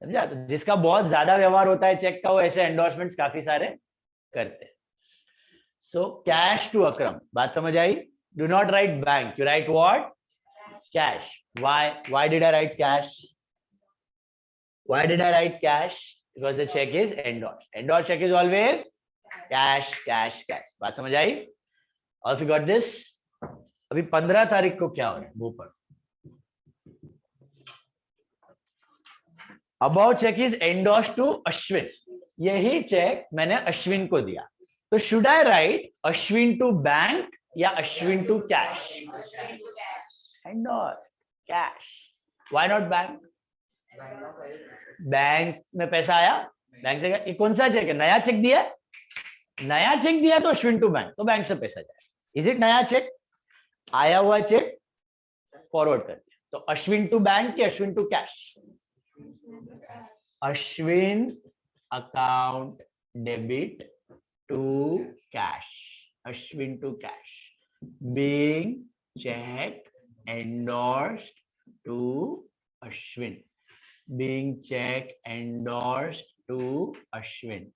समझा? तो जिसका बहुत ज्यादा व्यवहार होता है चेक का, वो ऐसे एंडोर्समेंट्स काफी सारे करते हैं। सो कैश टू अकरम, बात समझ आई? Do not write bank, you write what? Cash. Why did I write cash? Why did I write cash? Because the check is endorsed. Endorsed check is always cash, cash, cash. बात समझ आई? All you got this? अभी 15 तारीख को क्या हो रहा है वो पर? Above check is endorsed to Ashwin. यही चेक मैंने अश्विन को दिया, तो should I write Ashwin to bank या Ashwin to cash? Endorsed, cash. Why not bank? Bank में पैसा आया, बैंक से ये कौन सा चेक है? नया चेक दिया, नया चेक दिया तो अश्विन टू बैंक, तो बैंक से पैसा जाए। इज इट नया चेक? आया हुआ चेक फॉरवर्ड कर दिया, तो अश्विन टू बैंक कि Ashwin to cash? Ashwin account debit to cash, Ashwin to cash, being cheque endorsed to Ashwin, being check endorsed to Ashwin.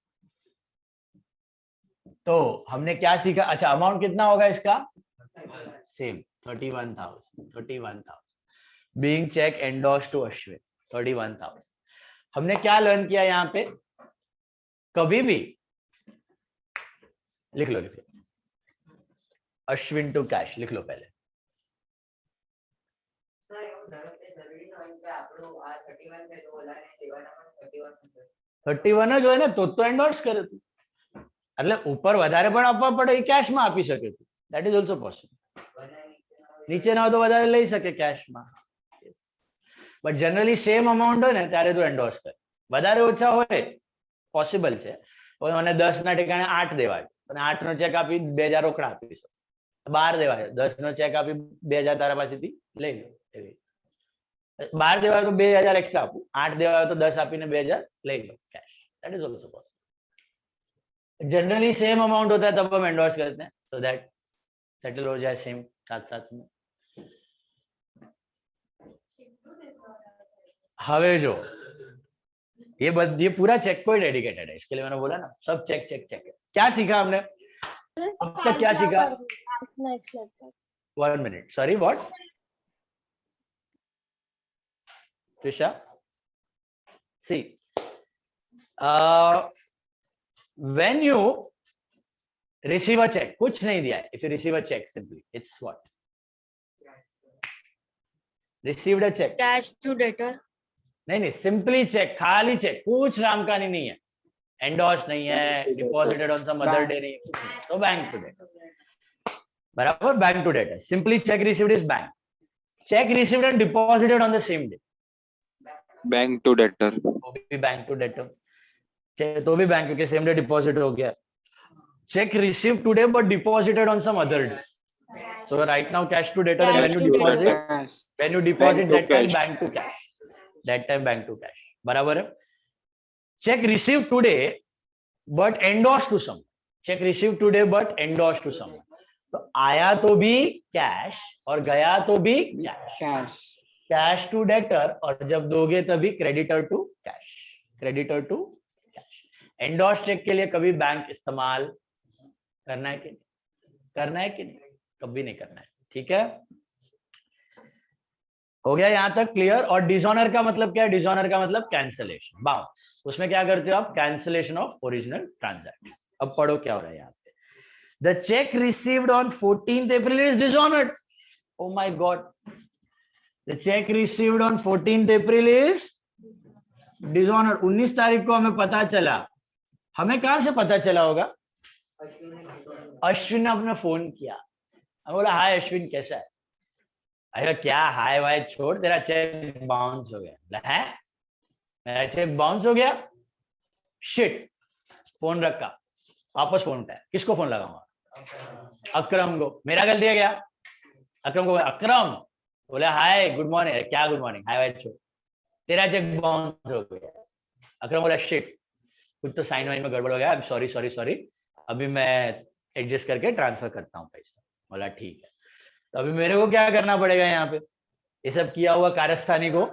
तो हमने क्या सीखा? अच्छा, अमाउंट कितना होगा इसका? Same 31,000। being check endorsed to Ashwin 31,000। हमने क्या लर्न किया यहाँ पे? कभी भी लिख लो, अश्विन टू कैश लिख लो पहले। 31 जो है ना, तो एंडोर्स करे तू, એટલે ઉપર વધારે પણ આપવા પડે એ કેશમાં આપી શકે તું, that is also possible. નીચે ના હોય તો વધારે લઈ શકે કેશમાં. બટ જનરલી સેમ અમાઉન્ટ હોય ને ત્યારે તું એન્ડોર્સ કર. વધારે ઓછા હોય પોસિબલ છે, મને 10 ના ઠેકાણે 8 દેવાય અને 8 નો ચેક આપી 2000 રોકડા આપી શકો, 12 દેવાય 10 નો ચેક આપી 2000 તારા પાસેથી લઈ લો. એવી 12 દેવાય તો 2000 એક્સ્ટ્રા આપું, 8 દેવાય તો 10 આપીને 2000 લઈ लो cash, that is also possible. Generally same amount होता है तब हम एंडोर्स करते हैं, सो दैट सेटल हो जाए सेम साथ साथ में. હવે જો ये पूरा चेक को डेडिकेटेड है, इसके लिए मैंने बोला ना सब चेक चेक चेक. क्या सीखा हमने अब तक, क्या सीखा? 1 minute, sorry, what? Trisha, see, when you receive a check, कुछ नहीं दिया है, if you receive a check simply it's what? Received a check, cash to debtor. नहीं सिंपली चेक, खाली चेक, कुछ नामकानी नहीं है, एंडोर्स नहीं है, deposited on some other day नहीं, तो बैंक टू डेटर. बराबर, bank to debtor. Simply cheque received is bank. Cheque received and deposited on the same day, bank to debtor. तो भी बैंक टू डेटर, तो भी bank के same day deposit हो गया. Cheque receive today but deposited on some other day, so right now cash to debtor, and Cash when to you deposit, Cash. when you deposit Bank to that time cash. bank to cash, that time bank to cash. बराबर है. check received today but endorsed to someone, check received today but endorsed to someone, तो आया तो भी cash और गया तो भी cash. Cash. Cash to debtor, और जब दोगे तभी creditor to cash, creditor to cash. Endorse cheque के लिए कभी बैंक इस्तेमाल करना है कि नहीं, करना है कि नहीं, कभी नहीं करना है. ठीक है, हो गया यहां तक क्लियर. और डिसऑनर का मतलब क्या है? डिसऑनर का मतलब कैंसलेशन, बाउंस. उसमें क्या करते हो आप? Cancellation of original transaction. अब पढ़ो क्या हो रहा है यहाँ पे. The check received on 14th April is dishonoured. Oh my God, the check received on 14th April is dishonoured. 19 तारीख को हमें पता चला. हमें कहां से पता चला होगा? अश्विन ने अपने फोन किया, मैं बोला हाय अश्विन कैसा है? अरे क्या हाय वाय छोड़, तेरा चेक बाउंस हो गया. है मेरा चेक बाउंस हो गया, शिट. फोन रखा, वापस फोन उठाया. किसको फोन लगाऊंगा? अकरम को. मेरा गलती है क्या? अकरम को, अकरम बोला हाय गुड मॉर्निंग. क्या गुड मॉर्निंग, हाय वाय छोड़, तेरा चेक बाउंस हो गया. अकरम बोला शिट, कुछ तो साइन वाइन में गड़बड़ हो गया, सॉरी सॉरी सॉरी, अभी मैं एडजस्ट करके ट्रांसफर करता हूँ पैसा. बोला ठीक है. तो अभी मेरे को क्या करना पड़ेगा? यहाँ पे ये सब किया हुआ कारस्तानी को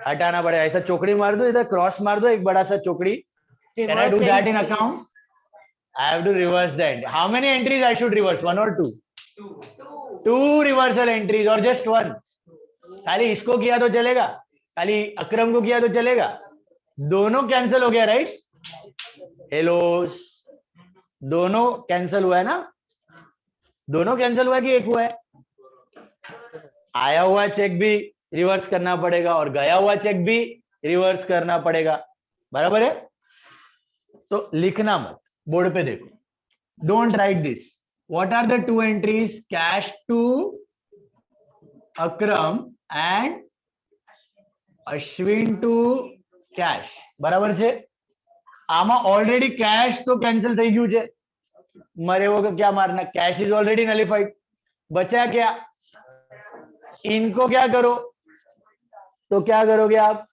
हटाना पड़ेगा. ऐसा चौकड़ी मार दो, इधर क्रॉस मार दो, एक बड़ा सा चौकड़ी. Can I do that in account? I have to reverse that. How many entries I should reverse? 1 or 2? 2 reversal entries और जस्ट 1. खाली इसको किया तो चलेगा, खाली अकरम को किया तो चलेगा. दोनों कैंसिल हो गया, राइट? हेलो, दोनों कैंसिल हुआ है ना? दोनों कैंसिल हुआ है कि एक हुआ है? आया हुआ चेक भी रिवर्स करना पड़ेगा और गया हुआ चेक भी रिवर्स करना पड़ेगा. बराबर है? तो लिखना मत, बोर्ड पे देखो. Don't write this. What are the 2 entries? Cash to Akram and Ashwin to cash. बराबर છે? આમાં ઓલરેડી कैश तो कैंसिल થઈ ગયું છે. मरे वो क्या मारना, कैश इज ऑलरेडी नलिफाइड. बचा क्या? इनको क्या करो? तो क्या करोगे आप?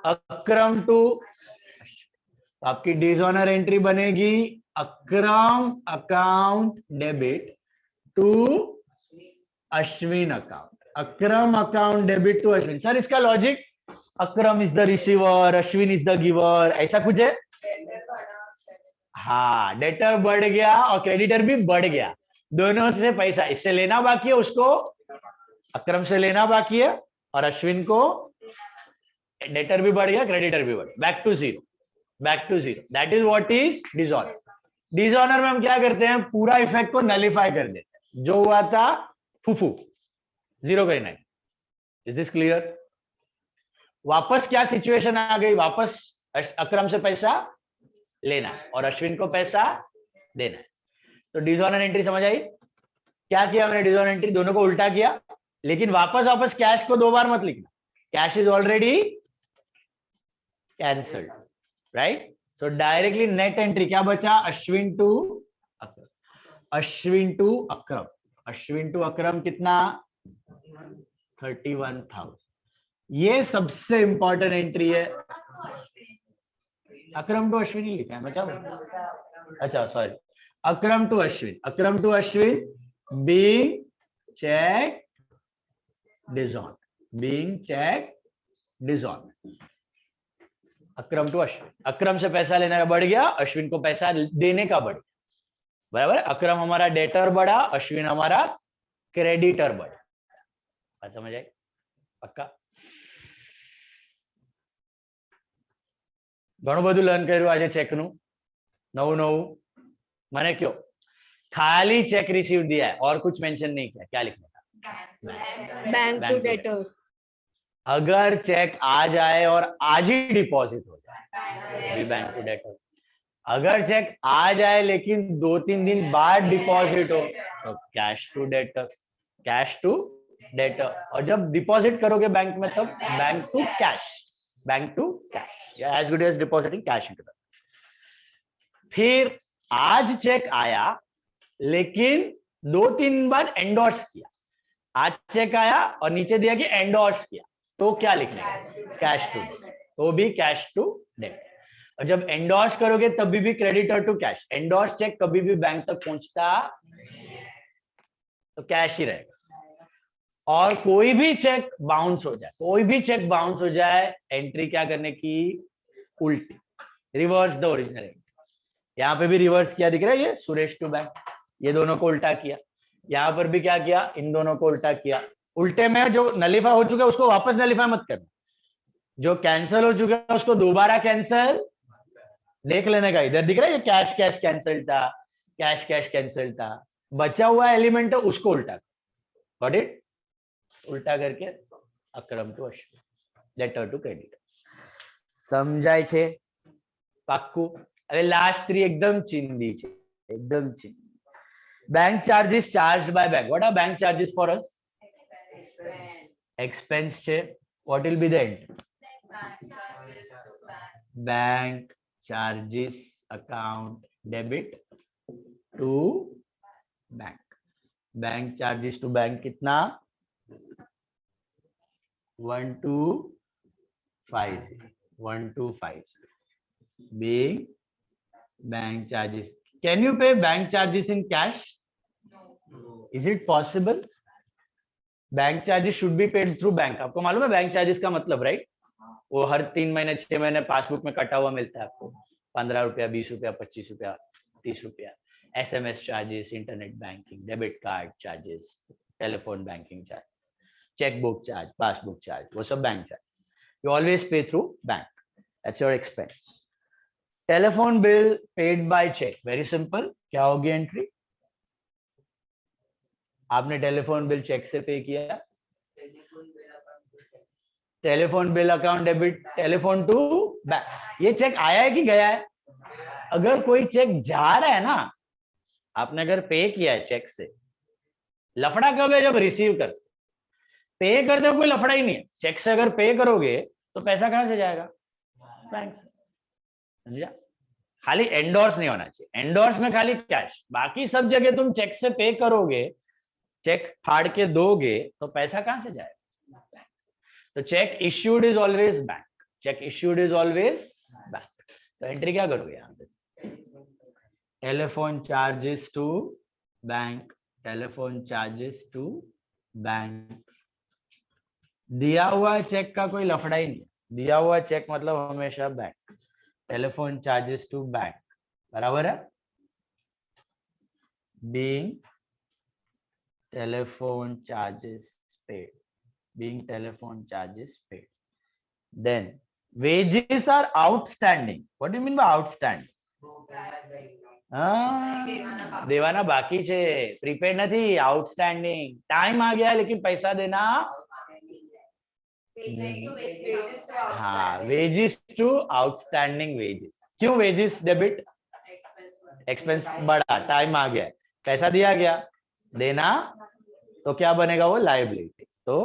अकरम टू, आपकी डिसऑनर एंट्री बनेगी Akram account debit to Ashwin account. Akram account debit to Ashwin. Sir इसका logic, Akram is the receiver, Ashwin is the giver, ऐसा कुछ है? हाँ, डेटर बढ़ गया और क्रेडिटर भी बढ़ गया. दोनों से पैसा, इससे लेना बाकी है, उसको अकरम से लेना बाकी है, और अश्विन को डेटर भी बढ़ गया, क्रेडिटर भी बढ़ गया. Back to zero, back to zero. That is what is dishonour. Dishonour में हम क्या करते हैं? पूरा इफेक्ट को नलिफाई कर देते हैं. जो हुआ था फूफू, जीरो करना है. Is this clear? वापस क्या सिचुएशन आ गई? वापस अकरम से पैसा लेना और अश्विन को पैसा देना है। तो डिसऑनर एंट्री समझ आई? क्या किया मैंने? डिसऑनर एंट्री दोनों को उल्टा किया, लेकिन वापस कैश को 2 बार मत लिखना, cash is already cancelled, right? So directly net entry क्या बचा? Ashwin to Akram, Ashwin to Akram, Ashwin to Akram कितना? 31,000। ये सबसे इंपॉर्टेंट एंट्री है। अक्रम टू अश्विन ही लिखा है मैं, क्या बोलूं? अच्छा sorry, Akram to Ashwin, Akram to Ashwin being cheque dishonour, being cheque dishonour. Akram to Ashwin, Akram से पैसा लेने का बढ़ गया, अश्विन को पैसा देने का बढ़ गया, बराबर है? अक्रम हमारा डेटर बढ़ा, अश्विन हमारा क्रेडिटर बढ़ा। बात समझ आई? पक्का? ઘણું બધું લર્ન કર્યું આજે ચેકનું, નવું मैंने क्यों खाली चेक रिसीव दिया है और कुछ मेंशन नहीं किया, क्या लिखना था? Bank to debtor. अगर चेक आ जाए और आज ही डिपॉजिट हो जाए, बैंक टू डेटर। अगर चेक आ जाए लेकिन 2-3 दिन बाद डिपॉजिट हो तो cash to debtor, cash to debtor. और जब डिपॉजिट करोगे बैंक में तब bank to cash, bank to cash, as good as depositing cash into that. फिर आज चेक आया लेकिन 2-3 बार एंडोर्स किया, आज चेक आया और नीचे दिया कि एंडोर्स किया, तो क्या लिखना है? कैश टू डेट, तो भी कैश टू डेट। और जब एंडोर्स करोगे तभी भी creditor to cash, endorse cheque कभी भी बैंक तक पहुंचता तो कैश ही रहेगा। और कोई भी चेक बाउंस हो जाए, कोई भी चेक बाउंस हो जाए, एंट्री क्या करने की? उल्टी, रिवर्स द ओरिजिनल एंट्री। यहाँ पे भी रिवर्स किया, दिख रहा है ये सुरेश टू बैंक, ये दोनों को उल्टा किया। यहाँ पर भी क्या किया? इन दोनों को उल्टा किया। उल्टे में जो नलीफाई हो चुका है उसको वापस नलीफाई मत करना, जो कैंसिल हो चुका है उसको दोबारा कैंसिल देख लेने का। इधर दिख रहा है ये कैश कैश कैंसिल था, कैश कैश कैंसिल था, बचा हुआ एलिमेंट है उसको उल्टा, गॉट इट? उल्टा करके Akram to Ashwin, debtor to creditor. समझाय छे? पाक्कू? હવે લાસ્ટ 3 એકદમ ચિંદી છે, એકદમ ચિંદી। Bank charges charged by bank, what are bank charges for us? Expense છે, what will be the end? Bank charges account debit to bank, bank charges to bank कितना? 1250 being bank charges. Can you pay bank charges in cash? Is it possible? Bank charges should be paid through bank. आपको मालूम है bank charges का मतलब, right? वो हर 3 महीने 6 महीने passbook में कटा हुआ मिलता है आपको, 15 रुपया, 20 रुपया, 25 रुपया, 30 रुपया। SMS charges, internet banking, debit card charges, telephone banking charge, chequebook charge, passbook charge, वो सब bank charge. You always pay through bank, that's your expense. Telephone bill paid by cheque, very simple, क्या होगी entry? आपने telephone bill check से pay किया, telephone bill account debit, telephone to bank. ये cheque आया है कि गया है? अगर कोई चेक जा रहा है ना, आपने अगर पे किया है चेक से, लफड़ा कब है? जब रिसीव कर, पे करते हो कोई लफड़ा ही नहीं है। चेक से अगर पे करोगे तो पैसा कहां से जाएगा? बैंक से, समझा? खाली एंडोर्स नहीं होना चाहिए, एंडोर्स में खाली कैश, बाकी सब जगह तुम चेक से पे करोगे, चेक फाड़ के दोगे तो पैसा कहां से जाएगा? तो cheque issued is always bank, cheque issued is always bank. तो एंट्री क्या करोगे यहाँ पे? Telephone charges to bank, telephone charges to bank. दिया हुआ चेक का कोई लफड़ा ही नहीं, दिया हुआ चेक मतलब हमेशा bank. Telephone charges to bank, बराबर है? Being telephone charges paid, being telephone charges paid. Then wages are outstanding. What do you mean by outstanding? देवाना बाकी छे, प्रीपेड नहीं, आउटस्टैंडिंग। टाइम आ गया लेकिन पैसा देना, हाँ, वेजेस टू आउटस्टैंडिंग वेजेस। क्यों वेजेस डेबिट? एक्सपेंस बढ़ा, टाइम आ गया, पैसा दिया गया, देना तो क्या बनेगा वो लायबिलिटी। तो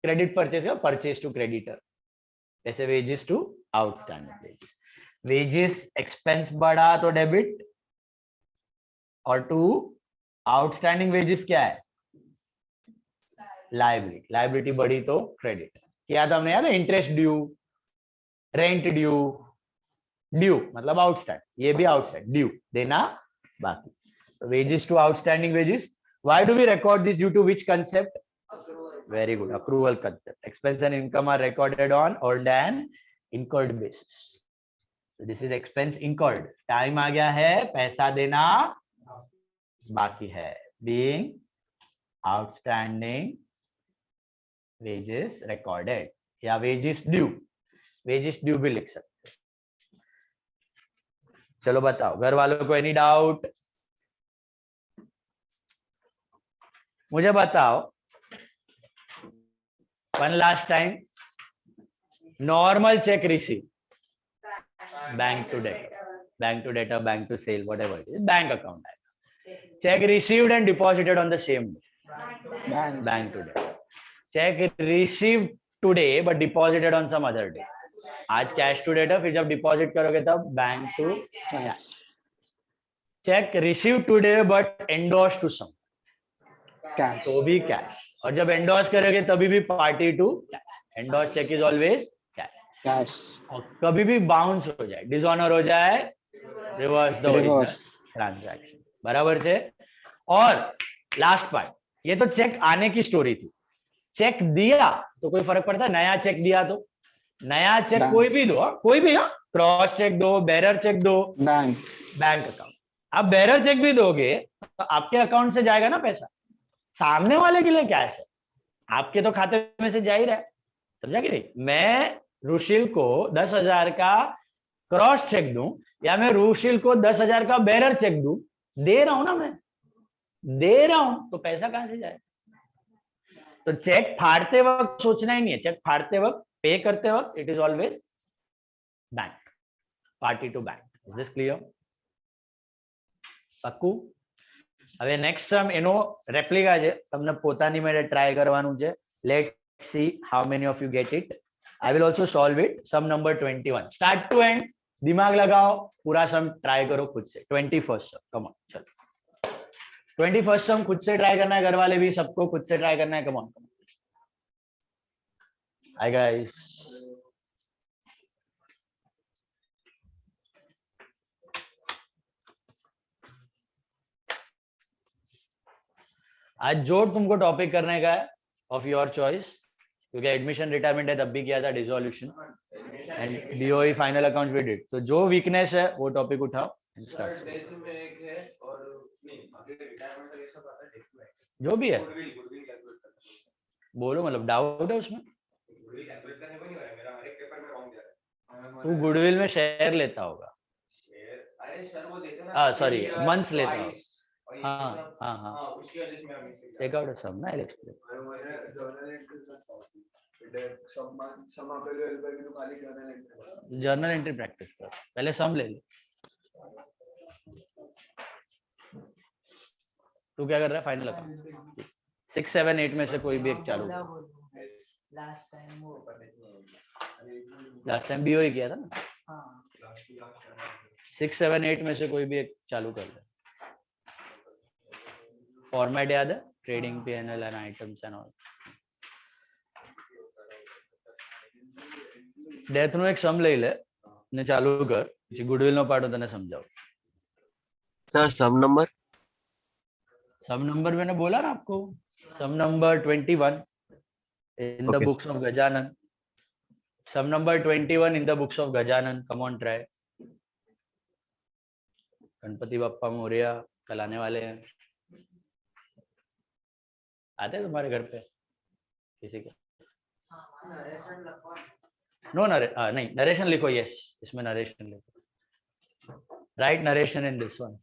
क्रेडिट परचेज का परचेज टू क्रेडिटर, जैसे wages to outstanding wages. Wages expense बढ़ा तो डेबिट, और टू आउटस्टैंडिंग वेजेस क्या है, लायबिलिटी। लायबिलिटी बढ़ी तो क्रेडिट। किया था हमने याद है, interest due, rent due, due मतलब आउटस्टैंड, ये भी आउटस्टैंड, ड्यू देना बाकी। Wages to outstanding wages, why do we record this, due to which concept? Very good, accrual concept. Expense and income are recorded on earned and incurred basis. So this is expense incurred. Time आ गया है, पैसा देना बाकी है, being outstanding wages recorded, या wages due, wages due भी लिख सकते हैं। चलो बताओ, घर वालों को एनी डाउट? मुझे बताओ, one last time, normal check receipt, bank to debtor, bank to debtor, bank to sale, whatever it is, bank account है। check received and deposited on the same day, bank to debtor। check received today but deposited on some other day, आज cash to debtor, फिर जब deposit करोगे तब bank to check received today but endorsed to some, तो भी cash, और जब endorse करोगे तभी भी party to cash. Endorse cheque is always cash, और कभी भी बाउंस हो जाए, डिसऑनर हो जाए, रिवर्स द ओरिजिनल ट्रांजैक्शन, बराबर से। और लास्ट पार्ट, ये तो चेक आने की स्टोरी थी। चेक दिया तो कोई फर्क पड़ता है? नया चेक दिया तो नया चेक कोई भी दो, कोई भी, क्रॉस चेक दो, बेरर चेक दो, बैंक अकाउंट। आप बेरर चेक भी दोगे तो आपके अकाउंट से जाएगा ना पैसा, सामने वाले के लिए कैश है, आपके तो खाते में से जा ही रहा है, समझा कि नहीं? मैं रुशील को 10,000 का क्रॉस चेक दूं, या मैं रुशील को 10,000 का बेरर चेक दूं, दे रहा हूं ना, मैं दे रहा हूं, तो पैसा कहां से जाए? तो चेक फाड़ते वक्त सोचना ही नहीं है, चेक फाड़ते वक्त, पे करते वक्त, it is always bank, party to bank. Is this clear? पक्कू? હવે નેક્સ્ટ સમ એનો રેપ્લિકા છે, તમને પોતાની મેળે ટ્રાય કરવાનું છે. Let's see how many of you get it. I will also solve it. Some number 21 start to end दिमाग लगाओ, पूरा सम ट्राई करो खुद से. 21st सम, कम ऑन, चलो 21st सम खुद से ट्राई करना है, घर वाले भी सबको खुद से ट्राई करना है. Come on, hi guys. आज जो तुमको टॉपिक करने का है ऑफ योर चॉइस, क्योंकि एडमिशन रिटायरमेंट है तब भी किया था dissolution and BOE final accounts भी डिड. तो जो वीकनेस है वो टॉपिक उठाओ एंड स्टार्ट. जो भी है बोलो, मतलब डाउट है उसमें. तू गुडविल में शेयर लेता होगा. हाँ सॉरी, मंथ्स लेता होगा. हाँ हाँ हाँ, टेक आउट सम ना, एक्सप्लेन. जर्नल एंट्री प्रैक्टिस कर, पहले सम ले ले. तू क्या कर रहा है? फाइनल अकाउंट 6, 7, 8 में से कोई भी एक चालू. लास्ट टाइम बीओई किया था ना. 6, 7, 8 में से कोई भी एक चालू कर ले. फॉर्मेट याद है? Trading PNL and items and all. Death નું એક સમ લઈ લે ને ચાલુ કર, પછી ગુડવિલ નો પાર્ટ હું તને સમજાવું. सर सब नंबर सम नंबर मैंने बोला ना आपको, sum number 21 in the Okay, books of Gajanan. Sum number 21 in the books of Gajanan. Come on try. Ganpati बप्पा मोरया कल आने वाले हैं. आते हैं तुम्हारे घर पे किसी के? नो नहीं, नरेशन लिखो. यस, इसमें नरेशन लिखो. Right narration in this one.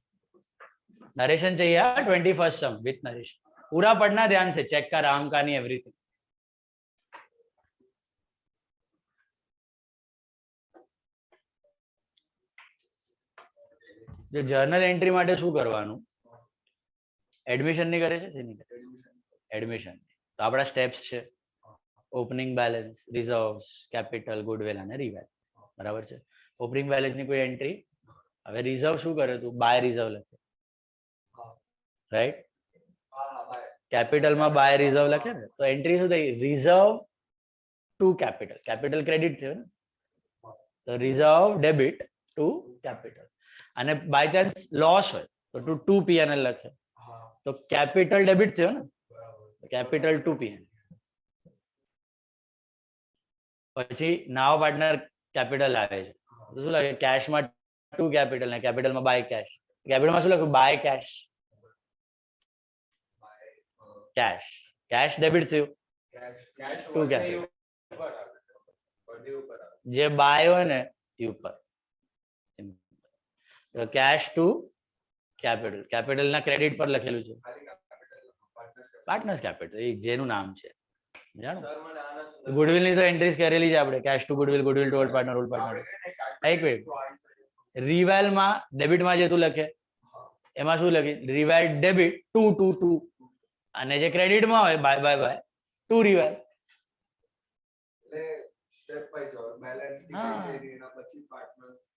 Narration चाहिए 21st सम विथ नरेशन. पूरा पढ़ना ध्यान से, चेक का, राम का नहीं, एवरीथिंग. જો જર્નલ એન્ટ્રી માટે શું કરવાનું, એડમિશન ની કરે છે એડમિશન, તો આપણા સ્ટેપ્સ છે opening balance, reserves, capital, goodwill અને રિવેલ. બરાબર છે. ઓપનિંગ બેલેન્સ ની કોઈ એન્ટ્રી, હવે રિઝર્વ શું કરે તું, બાય રિઝર્વ લખે, રાઈટ. કેપિટલમાં બાય રિઝર્વ લખે ને, તો એન્ટ્રી શું થઈ, reserve to capital, capital credit થયો ને, તો રિઝર્વ ડેબિટ ટુ કેપિટલ. અને બાય ચાન્સ લોસ હોય તો ટુ પીએનએલ લખે, તો કેપિટલ ડેબિટ થયો ને, કેપિટલ ટુ પીએનએલ. પછી નાવ પાર્ટનર કેપિટલ આવે છે, તો શું લાગે, કેશમાં ટુ કેપિટલ ને કેપિટલમાં બાય કેશ. કેપિટલમાં શું લખ્યું, by cash, cash, cash debit થયું ટુ કેપિટલ. જે બાય હોય ને એ ઉપર, તો કેશ ટુ કેપિટલ, કેપિટલ ના ક્રેડિટ પર લખેલું છે પાર્ટનર્સ કેપિટલ, એ જેનું નામ છે. ગુડવિલ ની તો એન્ટ્રીઝ કરેલી છે આપણે, cash to goodwill, goodwill to old partner, old partner. એક મિનિટ, રિવેલ માં ડેબિટ માં જે તું લખે એમાં શું લખી, reval debit to to to, અને જે ક્રેડિટ માં હોય by by by to reval.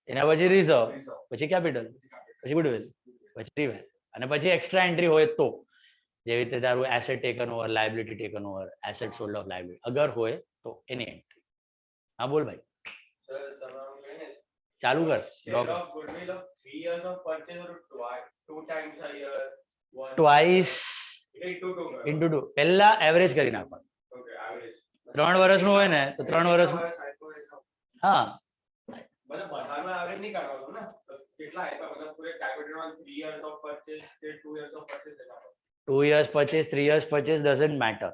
એના પછી રિઝર્વ, પછી કેપિટલ, પછી ગુડવિલ, પછી રિવેલ, અને પછી એક્સ્ટ્રા એન્ટ્રી હોય તો, જેવી રીતે તારું asset taken over, liability taken over, asset sold of liability, અગર હોય તો એની એન્ટ્રી. હા બોલ ભાઈ, ચાલુ કર. ટ્વાઇસ ઇન્ટુ ટુ, પહેલા એવરેજ કરી નાખવાનું. 3 વર્ષનું હોય ને તો 3 વર્ષ, હા 2 years purchase, 3 years purchase doesn't matter.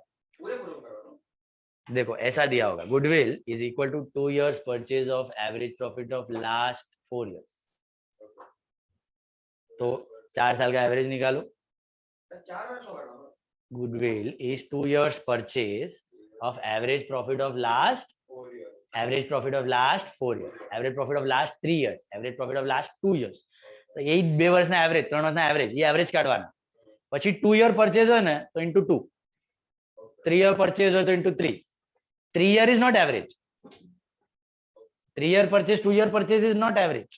देखो ऐसा दिया होगा, goodwill is equal to 2 years purchase of average profit of last 4 years. तो 4 साल का एवरेज निकालो. Goodwill is 2 years purchase of average profit of last 4 years, average profit of last 4 years, average profit of last 3 years, average profit of last 2 years. તો એ 2 વર્ષના average, 3 વર્ષના average, એ average કાઢવાના. પછી 2 year purchase હોય ને તો into 2, 3 year purchase હોય તો into 3. 3 year is not average. 3 year purchase, 2 year purchase is not average.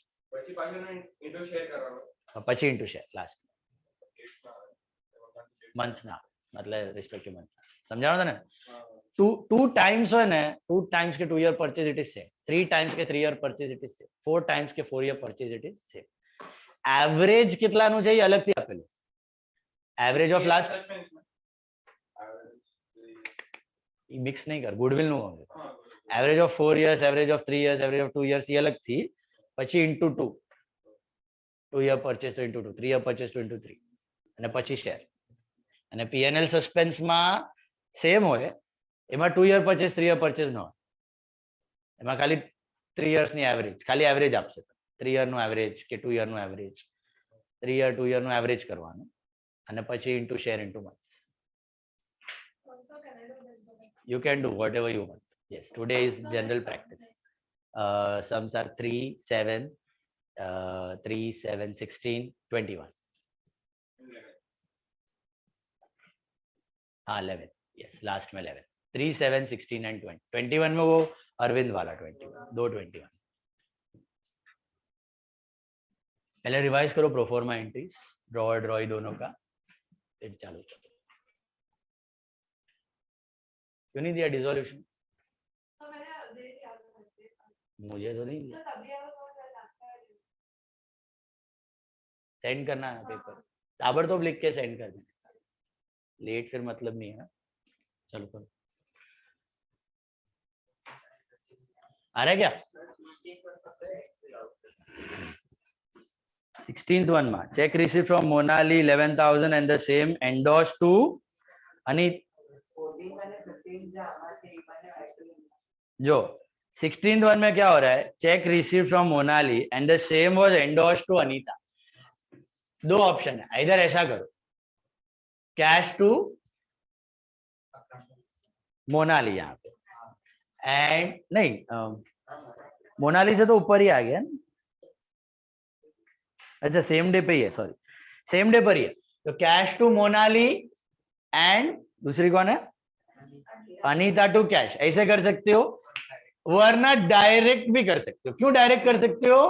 પછી ઇન્ટુ શેર લાસ્ટ મંથ ના, मतलब respective month. સમજાણો ને, 2 times હોય ને, 2 times કે 2 year purchase it is same, 3 times કે 3 year purchase it is same, 4 times કે 4 year purchase it is same. Average કેટલાનું છે એ અલગથી આપેલું, એવરેજ ઓફ લાસ્ટ, એ મિક્સ નહીં કર, ગુડવિલ નું હોય, average of 4 years, average of 3 years, average of 2 years, એ અલગથી, પછી into 2, 2 year purchase to into 2, 3 year purchase to into 3, અને પછી શેર. અને પીએનએલ સસ્પેન્સમાં સેમ હોય, એમાં 2 year purchase, 3 year purchase ન હોય, એમાં ખાલી 3 years ની એવરેજ, ખાલી એવરેજ આપશે, 3 year નું એવરેજ કે 2 year નું એવરેજ, 3 year 2 year નું એવરેજ કરવાનું, અને પછી into share into months. You can do whatever you want. Yes, today is general practice. Sums are 3, 7, 3, 7, 16, 21. 11. Yes, last में 11. 3, 7, 16 and 20. 21 में वो अरविंद वाला 21, 21. पहले रिवाइज करो प्रोफॉर्मा एंट्रीज, ड्रॉ ड्रॉई दोनों का, फिर चालू करो. क्यों नहीं दिया डिसोल्यूशन? मुझे तो नहीं दिया. सेंड करना है पेपर, ताबड़तोड़ लिख के सेंड कर देना, लेट फिर मतलब नहीं है ना. चलो करो. आ रहा है क्या? 16th one में check received from Monali 11,000 and the same endorsed to Anit. जो 16th one में क्या हो रहा है, cheque receive from Monali and the same was endorsed to Anita. 2 option है, इधर ऐसा करो, कैश टू मोनाली यहाँ पे, एंड नहीं मोनाली से तो ऊपर ही आ गया ना, अच्छा सेम डे पे ही है, सॉरी सेम डे पर ही है, तो कैश टू मोनाली एंड दूसरी कौन है, अनीता टू कैश, ऐसे कर सकते हो, वरना डायरेक्ट भी कर सकते हो। क्यों डायरेक्ट कर सकते हो,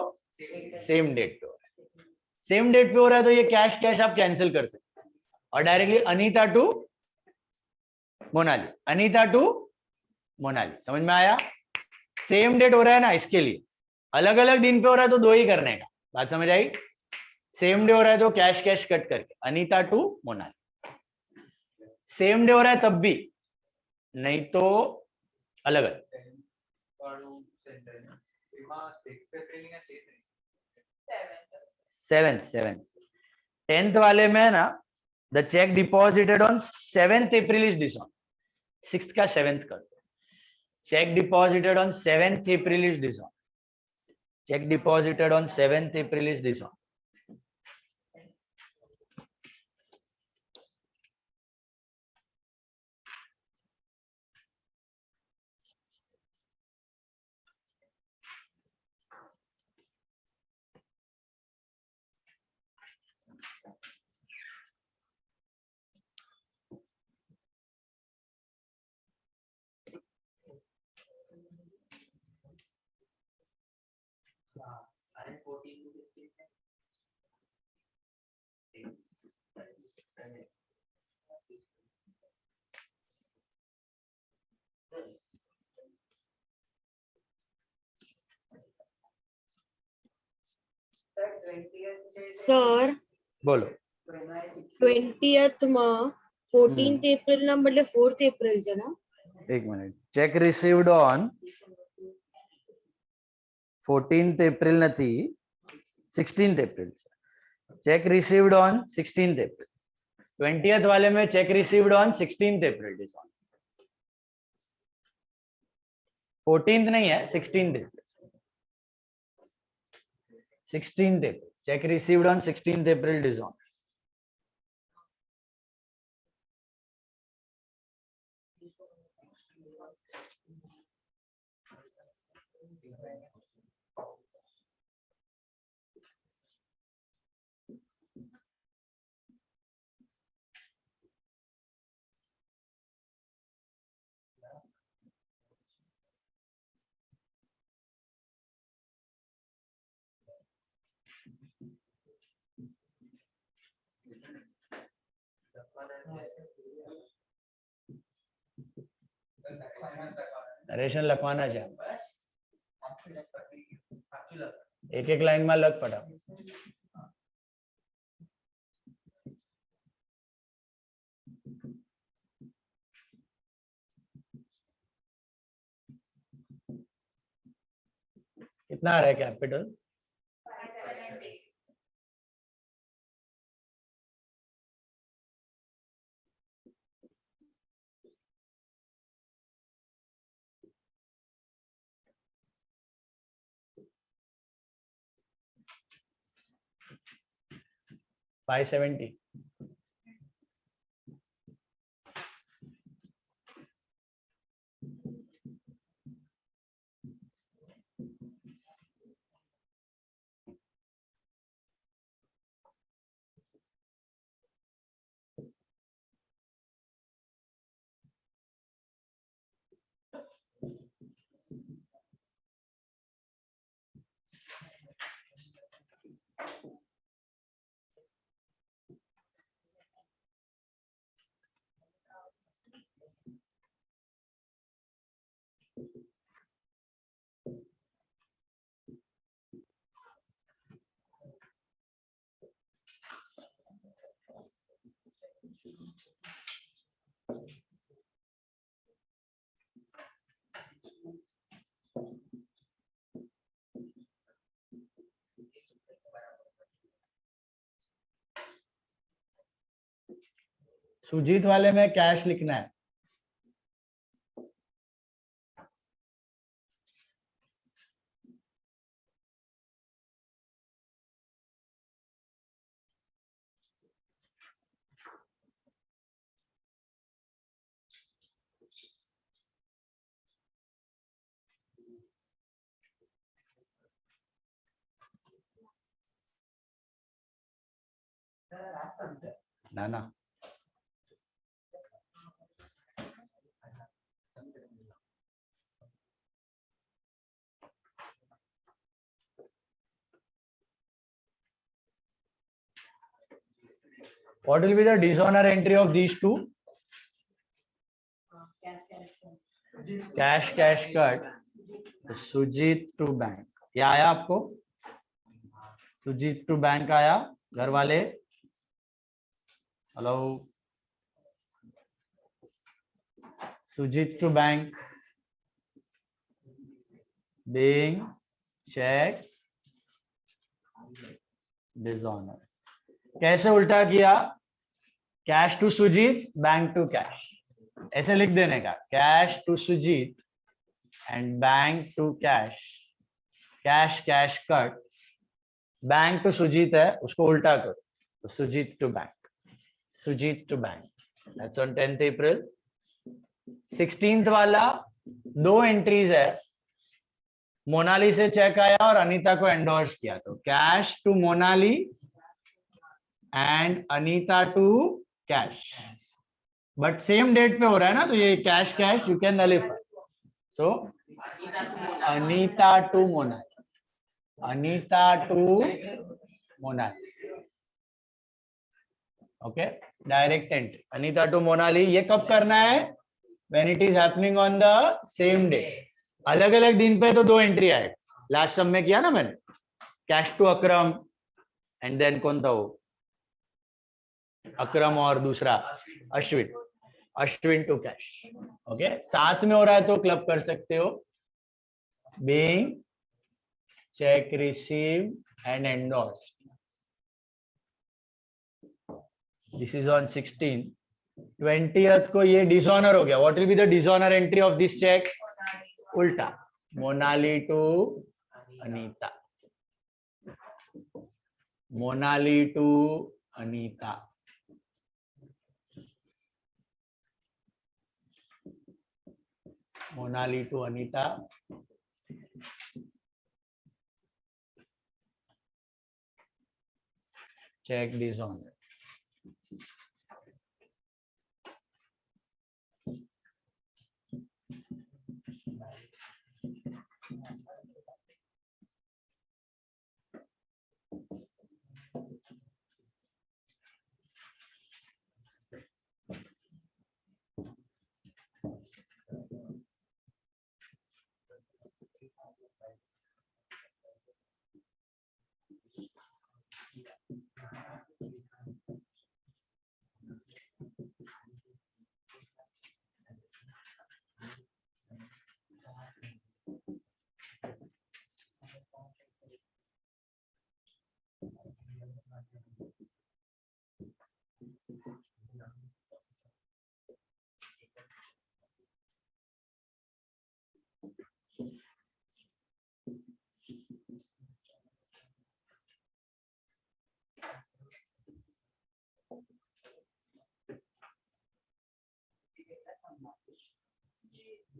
सेम डेट पे हो रहा है, सेम डेट पे हो रहा है तो ये कैश कैश आप कैंसिल कर सकते हो और directly Anita to Monali, Anita to Monali, समझ में आया। सेम डेट हो रहा है ना, इसके लिए अलग अलग दिन पे हो रहा है तो दो ही करने का, बात समझ आई। सेम डे हो रहा है तो कैश कैश कट करके Anita to Monali, same day हो रहा है तब भी, नहीं तो अलग अलग। सेवेंथ 10th वाले में है ना, the check deposited on 7th April is डिसऑन, 6th का 7th कर दो, check deposited on 7th April is डिसऑन, check deposited on 7th April is डिसऑन। Sir બોલો 20th માં 14th એપ્રિલ ના બદલે 4th એપ્રિલ છે ને? एक minute, check received on 14th April નથી, 16th April, check received on 16th April, 20th वाले में check received on 16th April डिसऑन, 14th नहीं है, 16th April, 16th April, check received on 16th April डिसऑन। Narration લખવાના છે, એક એક લાઈન માં લખ પડા। कितना आ रहा है कैपिटल, 578. फाइव 570। सुजीत वाले में कैश लिखना है, ना ना what will be the dishonor entry of these two? Cash cut Sujit to bank, ये आया आपको? सुजीत टू बैंक आया घर वाले? Hello, Sujit to bank being check dishonor. कैसे उल्टा किया? Cash to Sujit, bank to cash, ऐसे लिख देने का, cash to Sujit and bank to cash, cash cash cut, bank to Sujit है उसको उल्टा करो तो Sujit to bank, Sujit to bank. That's on 10th April. 16th वाला दो एंट्रीज है, मोनाली से चेक आया और अनीता को एंडोर्स किया, तो cash to Monali and Anita to cash, but same date पे हो रहा है ना, तो ये cash cash you can nullify. So Anita to Monali, Anita to Monali, okay, direct entry Anita to Monali. ये कब करना है? When it is happening on the same day. अलग अलग दिन पे तो दो एंट्री आए, लास्ट सम में किया ना मैंने, cash to Akram and then कौन था वो, अक्रम और दूसरा Ashwin, Ashwin to cash. Okay, साथ में हो रहा है तो क्लब कर सकते हो. Being cheque receive and endorse, this is on 16. 20th को ये डिसऑनर हो गया. What will be the dishonour entry of this cheque? उल्टा, Monali to Anita, Monali to Anita. Monali to Anita, check dishonour.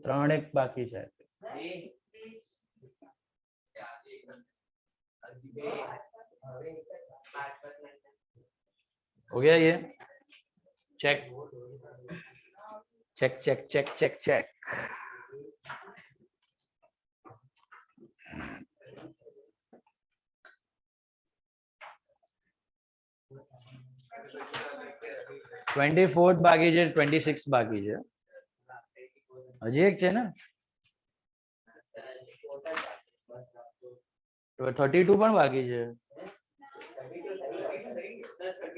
ત્રણ એક બાકી છે. हो गया ये? Cheque cheque cheque cheque cheque cheque. Twenty fourth बाकी છે, 26 બાકી છે, હજી એક છે ને, 32 પણ બાકી છે.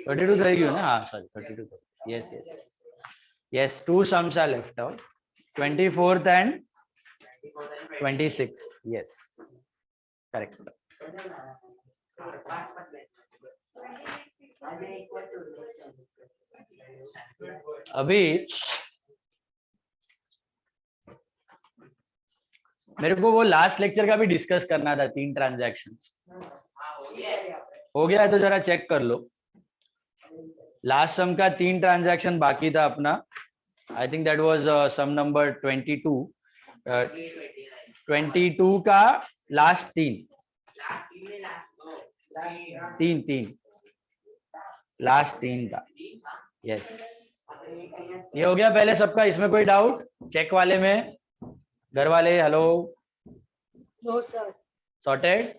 32 થઈ ગયું ને? હા sorry, 32. Yes yes yes, 2 sums are left out, 24th and 26th. yes, correct. अभी मेरे को वो लास्ट लेक्चर का भी डिस्कस करना था, 3 ट्रांजैक्शंस. हो गया है तो जरा चेक कर लो. लास्ट सम का 3 ट्रांजैक्शन बाकी था अपना. I think that was some number 22. 22 का लास्ट 3 लास्ट 3 का यस ये हो गया पहले सबका इसमें कोई डाउट चेक वाले में घर वाले हेलो नो सर सॉर्टेड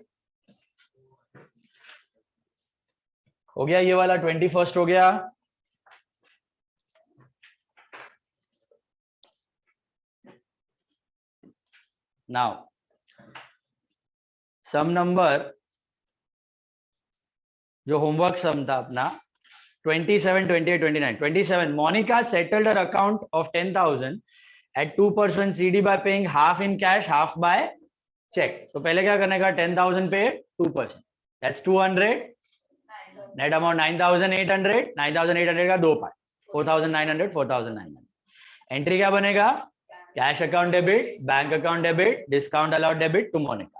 हो गया ये वाला 21st हो गया नाउ सम नंबर जो होमवर्क सम था अपना 27, 28, 29. 27. Monica settled her account of 10,000 at 2% CD by paying half in cash, half by check. तो पहले क्या करने का 10,000 पे 2%. That's 200. Net amount 9,800. 9,800 का 2 पार्ट 4,900, 4,900. एंट्री क्या बनेगा cash account debit bank account debit discount allowed debit to Monika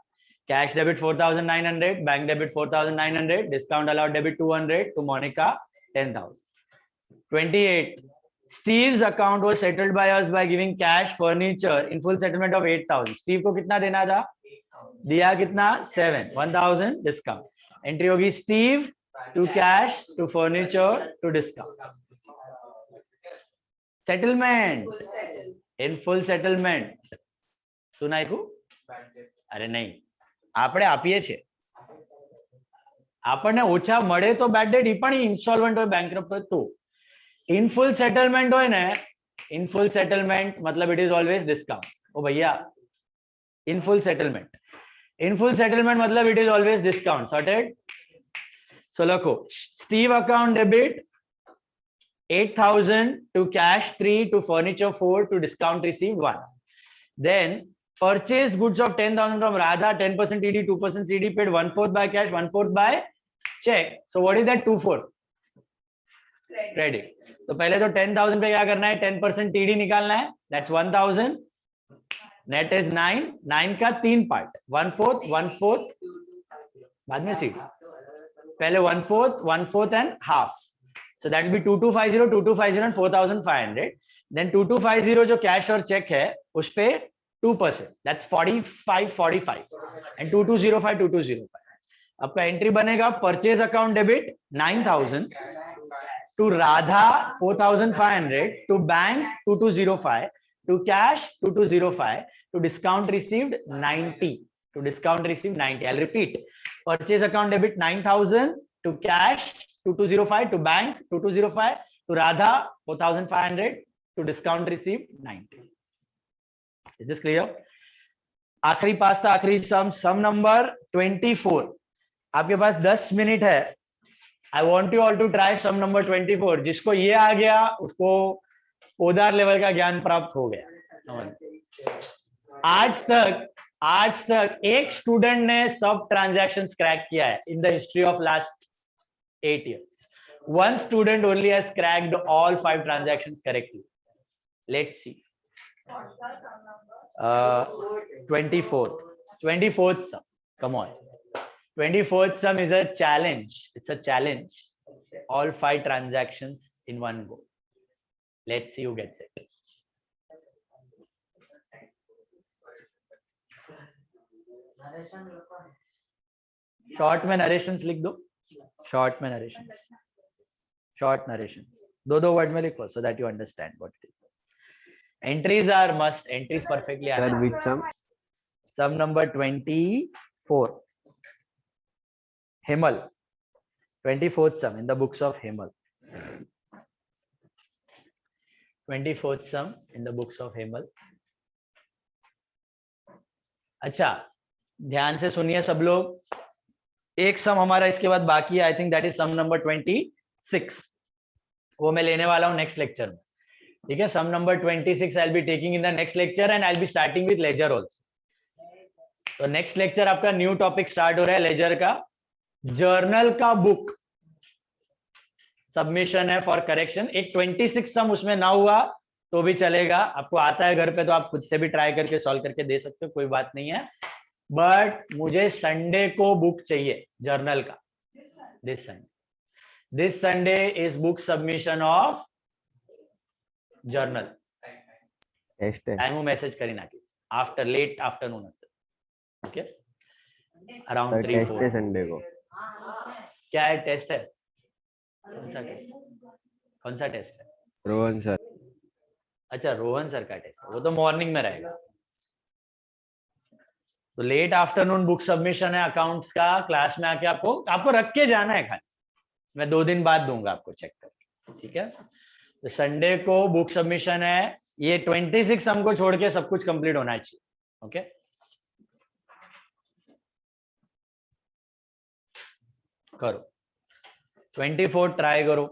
cash debit 4,900 bank debit 4,900 discount allowed debit 200 to Monika 10,000. 28. Steve's account was settled by us by giving cash furniture in full settlement of 8,000. Steve को कितना देना था दिया कितना 7 1,000 discount entry होगी Steve to cash to furniture to discount. Settlement Full settle. in full settlement સુનાય કુ અરે નહીં આપણે આપીએ છીએ આપણને ઓછા મળે તો બેડ ડેટ ઈ પણ ઇન્સોલ્વન્ટ હોય બેંકરપ્ટ હોય તો ઇન ફૂલ સેટલમેન્ટ હોય ને ઇન ફૂલ સેટલમેન્ટ मतलब इट इज ऑलवेज डिस्काउंट ओ भैया इन फुल सेटलमेंट मतलब it is always discount sorted so लखो स्टीव account debit 8,000 to cash 3 to furniture 4 to discount received 1. Then purchased goods of 10,000 from Radha 10% TD 2% CD paid 1/4 by cash 1/4 by check. So what is that 2/4? Credit. तो पहले तो 10,000 पे क्या करना है 10% TD निकालना है that's 1,000 net is 9 का 3 पार्ट 1/4 बाद में CD पहले 1/4 and half. So that will be 2250, 2250 and 4,500. Then 2250 जो कैश और चेक है उस पे 2%. That's 4545 and 2205 2205. आपका एंट्री बनेगा purchase account debit 9,000 to Radha 4,500 to bank 2205 to cash 2205 to discount received 90 to discount received 90. I'll repeat. Purchase account debit 9,000 to cash 2205 to bank 2205 to Radha 4,500 to discount received 90. Is this clear? आखिरी पास था आखिरी सम number 24. आपके पास 10 मिनट है. I want you all to try some number 24. जिसको ये आ गया उसको ओदार लेवल का ज्ञान प्राप्त हो गया. आज तक एक स्टूडेंट ने सब ट्रांजैक्शंस क्रैक किया है in the history of last 8 years. One student only has cracked all 5 transactions correctly. Let's see. 24th sum. Come on. 24th sum is a challenge. It's a challenge. All 5 transactions in one go. Let's see who gets it. Short में narrations लिख दो. Short में narrations. Short narrations. दो word में लिखो so that you understand what it is. Entries are must. Entries perfectly. Sir, which sum? Sum number 24. Himal. 24th sum in the books of Himal. 24th sum in the books of Himal. अच्छा ध्यान से सुनिए सब लोग. एक सम हमारा इसके बाद बाकी है. I think that is some number 26. वो मैं लेने वाला हूँ नेक्स्ट लेक्चर में. ठीक है. Sum number 26 I will be taking in the next lecture and I will be starting with ledger also. तो नेक्स्ट लेक्चर आपका न्यू टॉपिक स्टार्ट हो रहा है लेजर का. जर्नल का बुक सबमिशन है फॉर करेक्शन. एक 26 सम उसमें ना हुआ तो भी चलेगा. आपको आता है घर पे तो आप खुद से भी ट्राई करके सॉल्व करके दे सकते हो. कोई बात नहीं है. बट मुझे संडे को बुक चाहिए जर्नल का. This Sunday is book submission of journal. Test है. टाइम मैसेज करी ना किस आफ्टर लेट आफ्टरनून असेल. Okay around 3-4. टेस्ट है संडे को. क्या है टेस्ट है. कौन सा टेस्ट? कौन सा टेस्ट है? रोहन सर. अच्छा, रोहन सर का टेस्ट, वो तो मॉर्निंग में रहेगा. तो लेट आफ्टरनून बुक सबमिशन है अकाउंट्स का, क्लास में आके आपको आपको रख के जाना है खाली. मैं 2 दिन बाद दूंगा आपको चेक करके, ठीक है. तो संडे को बुक सबमिशन है. ये 26 हमको छोड़ के सब कुछ कंप्लीट होना चाहिए. ओके, करो. 24 ट्राई करो.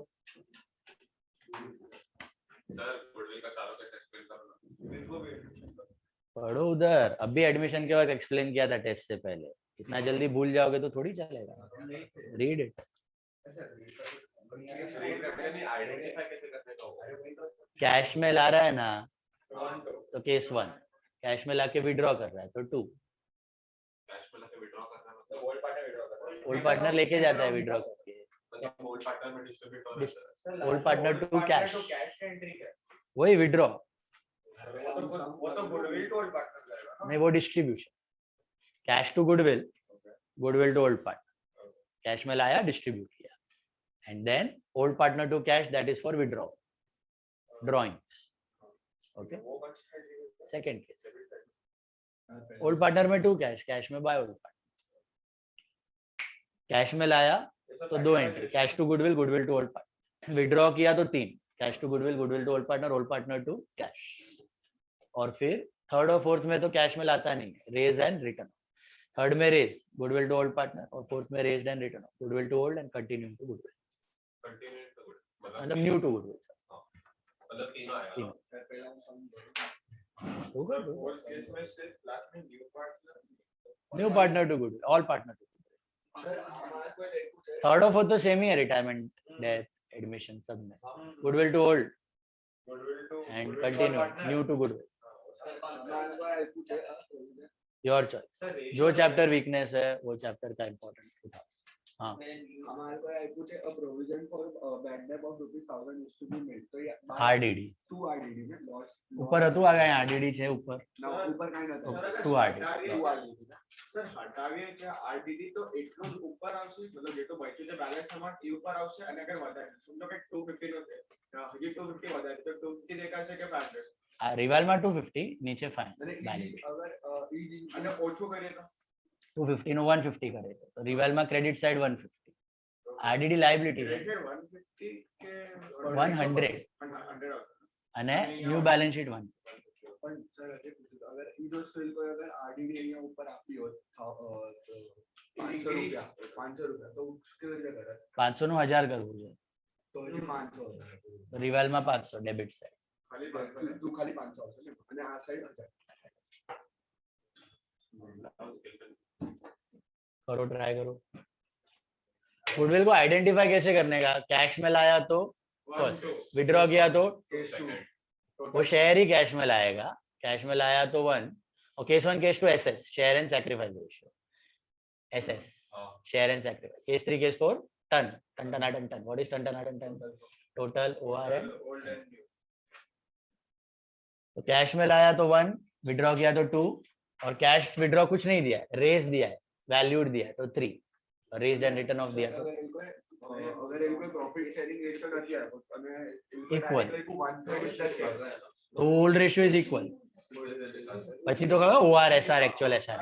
पढ़ो उधर. अभी एडमिशन के वक्त एक्सप्लेन किया था टेस्ट से पहले. इतना जल्दी भूल जाओगे तो थोड़ी चलेगा. Read it. कैश में ला रहा है ना, तो केस 1. कैश में लाके विड्रॉ कर रहा है तो 2. ओल्ड पार्टनर लेके जाता है विड्रॉ करके. ओल्ड पार्टनर टू कैश, वही विड्रॉ. नहीं, वो distribution. Cash to goodwill, goodwill to old partner. Cash में लाया, डिस्ट्रीब्यूट किया. And then old partner to cash, that is for withdraw, drawings. Okay, second case. Old partner में 2 cash, cash में by old partner. Cash में लाया तो 2 entry, cash to goodwill, goodwill to old partner. Withdraw किया तो 3, cash to goodwill, goodwill to old partner to cash. और फिर third और फोर्थ में तो कैश में लाता नहीं, रेज एंड रिटर्न. थर्ड में raise, goodwill to old partner, और फोर्थ में raise and return, goodwill to old and continue to goodwill. मतलब न्यू टू गुडविल. मतलब तीनों. New partner to goodwill, all partner to. Third और fourth तो same ही है, रिटायरमेंट, डेथ, एडमिशन सब में. Goodwill to old and continue, new to goodwill. Your choice. जो चैप्टर वीकनेस है वो चैप्टर का इम्पोर्टेंट उठा. हाँ, हमारे को आई पूछे a provision for bad debt of ₹1000 used to be made. तो ये आरडीडी टू आरडीडी में लॉस ऊपर હતું આ કાંઈ આરડીડી છે ઉપર. ના ઉપર કાઈ નતો. Two RDD. Two RDD sir હટાવીએ કે આરડીડી તો એટલો જ ઉપર આવશે, મતલબ જેટલો બચ્યો છે બેલેન્સ અમાઉન્ટ એ ઉપર આવશે. અને અગર વધારે સમજો કે 250 નો છે, હજી 250 વધારે તો 250 દેખાશે કે 500. આ રિવાલમાં 250, નીચે 5 અને બેલેન્સ. અગર ઈ અને ઓછું કરીએ તો 250 નું 150 કરે છે તો રિવાલમાં ક્રેડિટ સાઇડ 150. આરડીડી લાયબિલિટી છે 150 કે 100 100 અને ન્યુ બેલેન્સ શીટ 1. પણ સર અગર ઈ જો સ્ટીલ કોઈ અગર આરડીડી અહીંયા ઉપર આપી હોત ₹500 તો કેવી રીતે કરે? 500 નું 1000 કરવું છે તો હજી 500 તો રિવાલમાં 500 ડેબિટ સાઇડ. ખાલી 500 આવશે અને આ સાઈડ 1000. करो, ट्राई करो. गुडविल को आइडेंटिफाई कैसे करने का? कैश में लाया तो फर्स्ट, विड्रॉ किया तो वो शेयर ही कैश में लाएगा. कैश में लाया तो 1, और case 1 case 2 SS, share and sacrifice ratio. SS, share and sacrifice. Case 3 case 4 ton, ton ton ton ton. What is ton ton ton ton? Total ORM. तो कैश में लाया तो 1, विड्रॉ किया तो 2, और कैश विड्रॉ कुछ नहीं दिया है, रेज दिया है, वैल्यूड दिया है तो 3, और रेज एंड रिटर्न ऑफ दिया तो अगर इनको प्रॉफिट शेयरिंग रेशियो નથી આપ્યો અને Equal. 1/3 છે तो ओल्ड रेशियो इज इक्वल. પછી તો કયો ઓઆર એસઆર एक्चुअल एसआर.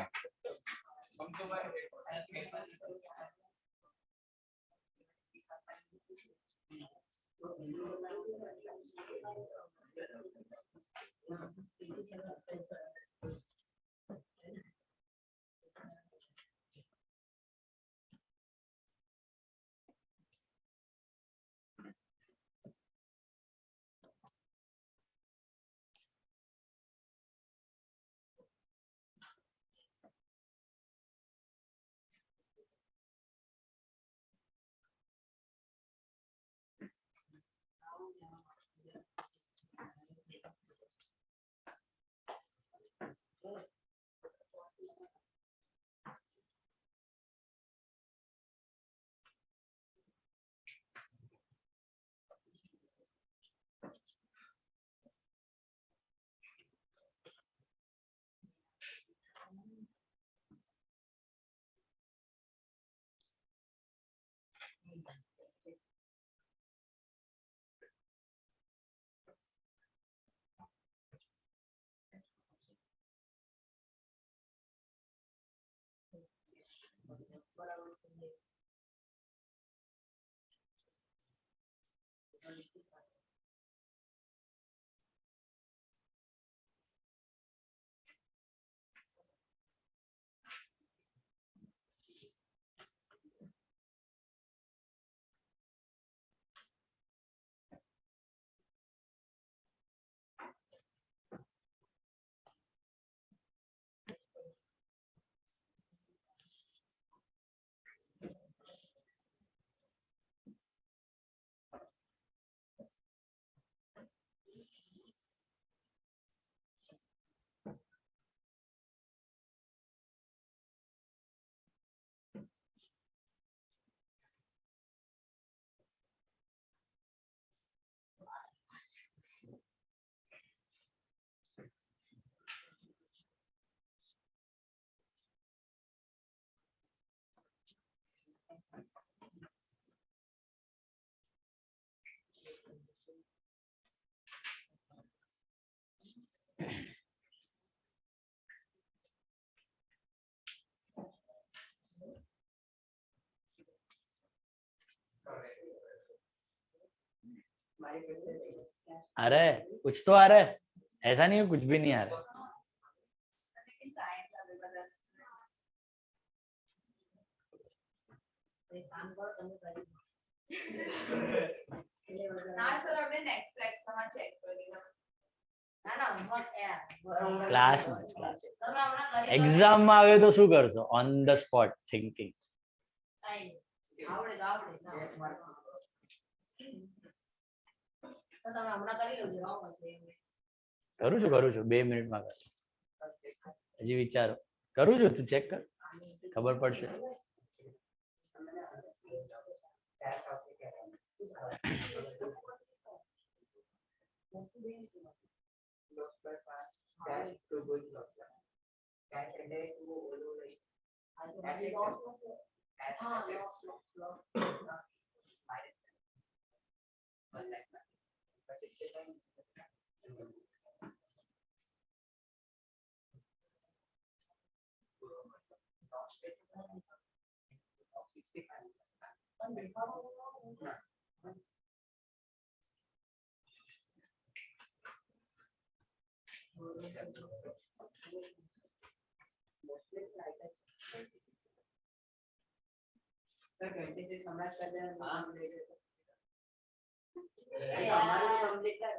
हमारे फिर से आ रहा है, कुछ तो आ रहा है, ऐसा नहीं है कुछ भी नहीं आ रहा है। लेकिन टाइम लगेगा 10 ના સર આપણે નેક્સ્ટ લેક્ચરમાં ચેક કરીએ ક્લાસમાં એક્ઝામમાં આવે તો શું કરશો? On the spot thinking. કરું છું 2 મિનિટમાં કરું. હજી વિચારો. કરું છું, તું ચેક કર, ખબર પડશે. सर 26 हमारा कर देना हमारा कंप्लीट कर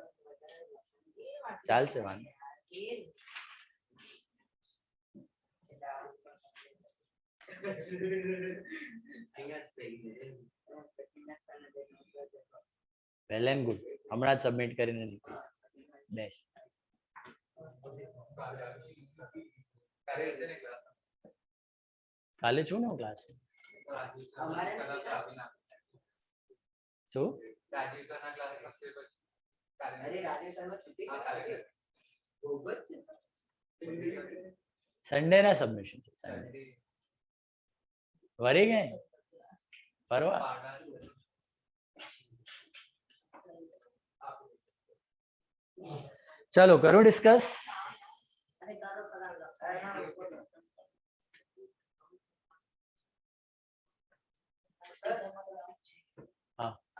ચાલશે વાંધો. Well and good. હમણાં જ સબમિટ કરીને નીકળી બેસ્ટ. કાલે છું ને હું ક્લાસ. શું? अरे राजेश शर्मा छुट्टी સન્ડે ના સબમિશન છે. સન્ડે વરી ગઈ પરવા. ચલો કરો ડિસ્કસ.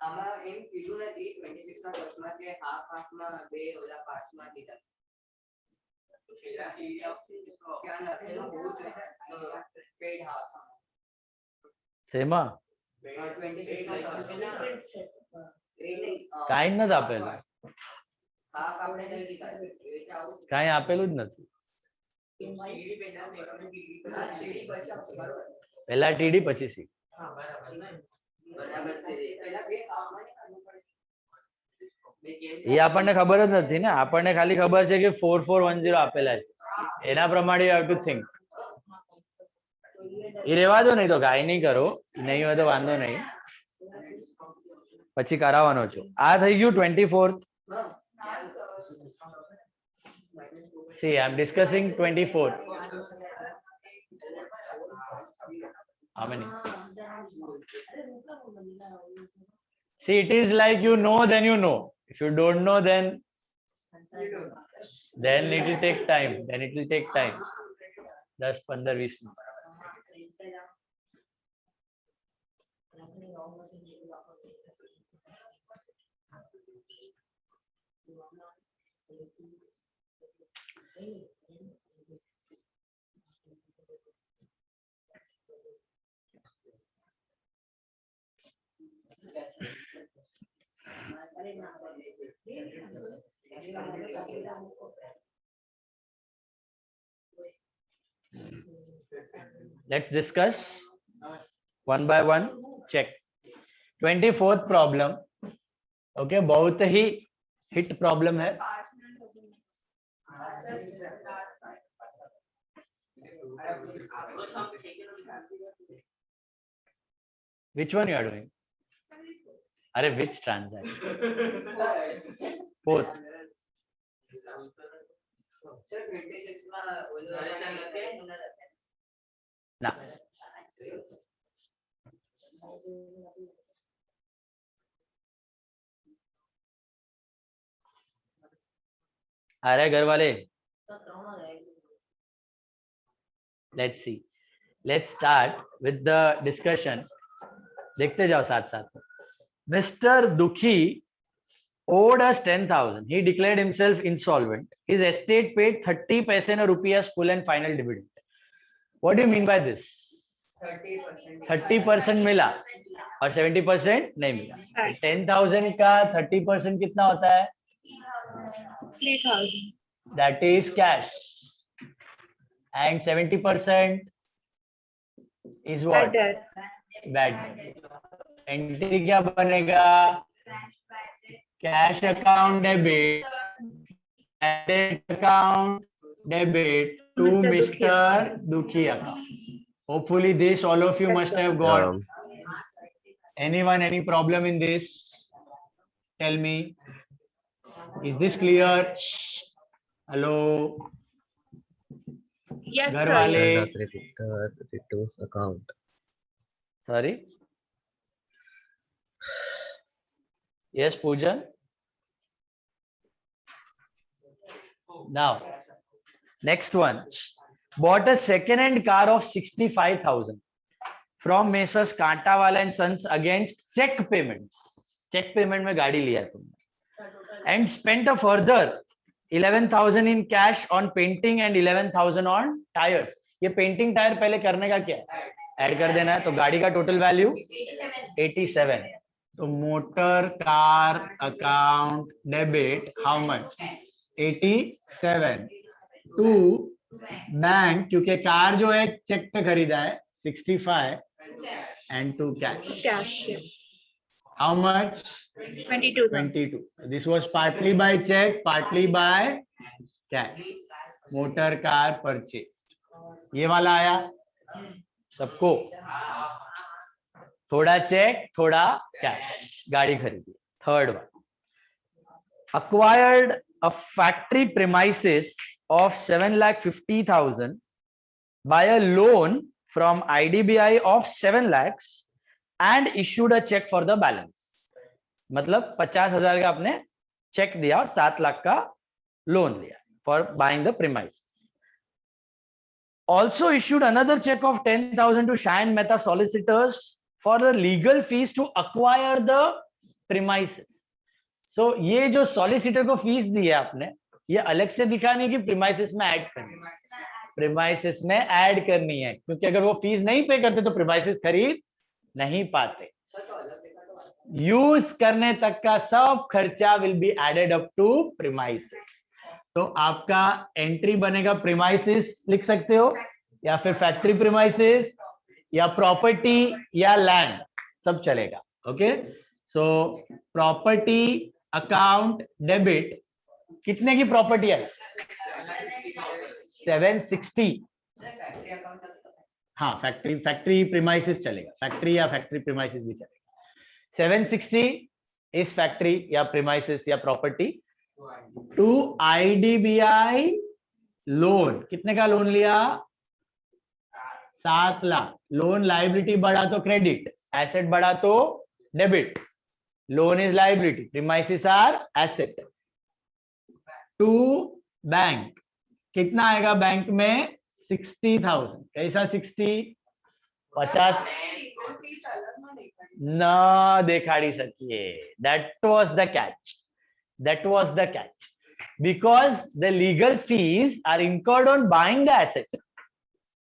આમાં એમ કીધું નથી 26 ના ક્વેશ્ચનમાં કે હાફ માં બે ઓલા પાર્ટ્સ માં દીધા क्या लखेલું બહુ છે પેડ હાફ શેમાં 26 માં કાંઈ નથી આપેલું. હાફ આપણે લઈ લીધા એટલે આવું કાંઈ આપેલું જ નથી. સીડી પહેલા ને સીડી પછી આવશે બરોબર પહેલા ટીડી પછી સી. હા બરાબર છે પહેલા બે હાફમાં ને કરવું પડે એ આપણને ખબર જ નથી ને. આપણને ખાલી ખબર છે કે 4410 આપેલા છે. એના પ્રમાણે યુ હેવ ટુ થિંક. એ રહેવા દો, નહીં તો ગાય નહીં કરો. નહીં હોય તો વાંધો નહીં, પછી કરાવવાનો છું. આ થઈ ગયું 24th. See, I am discussing 24th. How many? See, it is like you know, then you know. If you don't know, then it will take time. Then it will take time. 10, 15, 20 minutes. Let's discuss one by one. Check 24th problem. Okay, बहुत ही hit problem है. 5 minute Which one you are doing? Arey, which transaction? Both. Sir 26 માં ઓલો ના. अरे घर वाले, let's see. Let's start with the discussion. देखते जाओ साथ साथ में. Mr. दुखी owed us 10,000. He declared himself insolvent. His estate paid 30 paise in a rupees full and final dividend. What do you mean by this? 30%. 30% मिला और 70% नहीं मिला. 10,000 का 30% कितना होता है? 3,000. That is cash. And 70% is what? Bad debt. Entry क्या बनेगा? Cash account debit, credit account debit to Mr. Dukhi account. Hopefully this all of you must have got. Anyone any problem in this? Tell me. Is this clear? Hello. Yes, घर sir. वाले. Reduce account. Sorry. Yes, Poojan. Now, next one. Bought a second-hand car of 65,000 from Messrs. Kantawala and Sons against check payments. Check payment में गाड़ी लिया तुमने. And spent a further 11,000 in cash on painting and 11,000 on tires. ये painting tire पहले करने का क्या है? ऐड कर देना है. तो गाड़ी का टोटल वैल्यू 87. तो motor car account debit how much? 87 to bank, क्योंकि कार जो है चेक पे खरीदा है 65 and to cash. Cash. Yes. How much? 22. 22. This was partly by cheque, partly by cash. Motor car purchase. ये वाला आया सबको. थोड़ा चेक थोड़ा कैश, गाड़ी खरीदी. Third one. Acquired a factory premises of 7,50,000 by a loan from IDBI of 7 lakhs and issued a check for the balance. मतलब 50,000 का आपने चेक दिया और 7 लाख का लोन लिया for buying the premises. Also issued another check of 10,000 to Shine Mehta solicitors for the legal fees to acquire the premises. So ये जो solicitor को फीस दी है आपने, ये अलग से दिखानी है कि premises में ऐड करनी है? premises में ऐड करनी है, क्योंकि अगर वो फीस नहीं पे करते तो premises खरीद नहीं पाते. यूज करने तक का सब खर्चा will be added up to premises. तो आपका एंट्री बनेगा premises लिख सकते हो, या फिर फैक्ट्री premises, या प्रॉपर्टी या लैंड, सब चलेगा. Okay. So property account debit. कितने की प्रॉपर्टी है? 760. हाँ, फैक्ट्री प्रीमाइसेस चलेगा. फैक्ट्री या फैक्ट्री प्रीमाइसेस भी चलेगा. 760 इस फैक्ट्री या प्रीमाइसेस या प्रॉपर्टी टू IDBI लोन. कितने का लोन लिया? 7 लाख. लोन लाइबिलिटी बढ़ा तो क्रेडिट, एसेट बढ़ा तो debit. Loan is liability, premises are asset. To bank. कितना आएगा बैंक में? 60,000. कैसा 60? 50 ना देखाड़ी सकिए. That was the catch. That was the catch. Because the legal fees are incurred on buying the asset.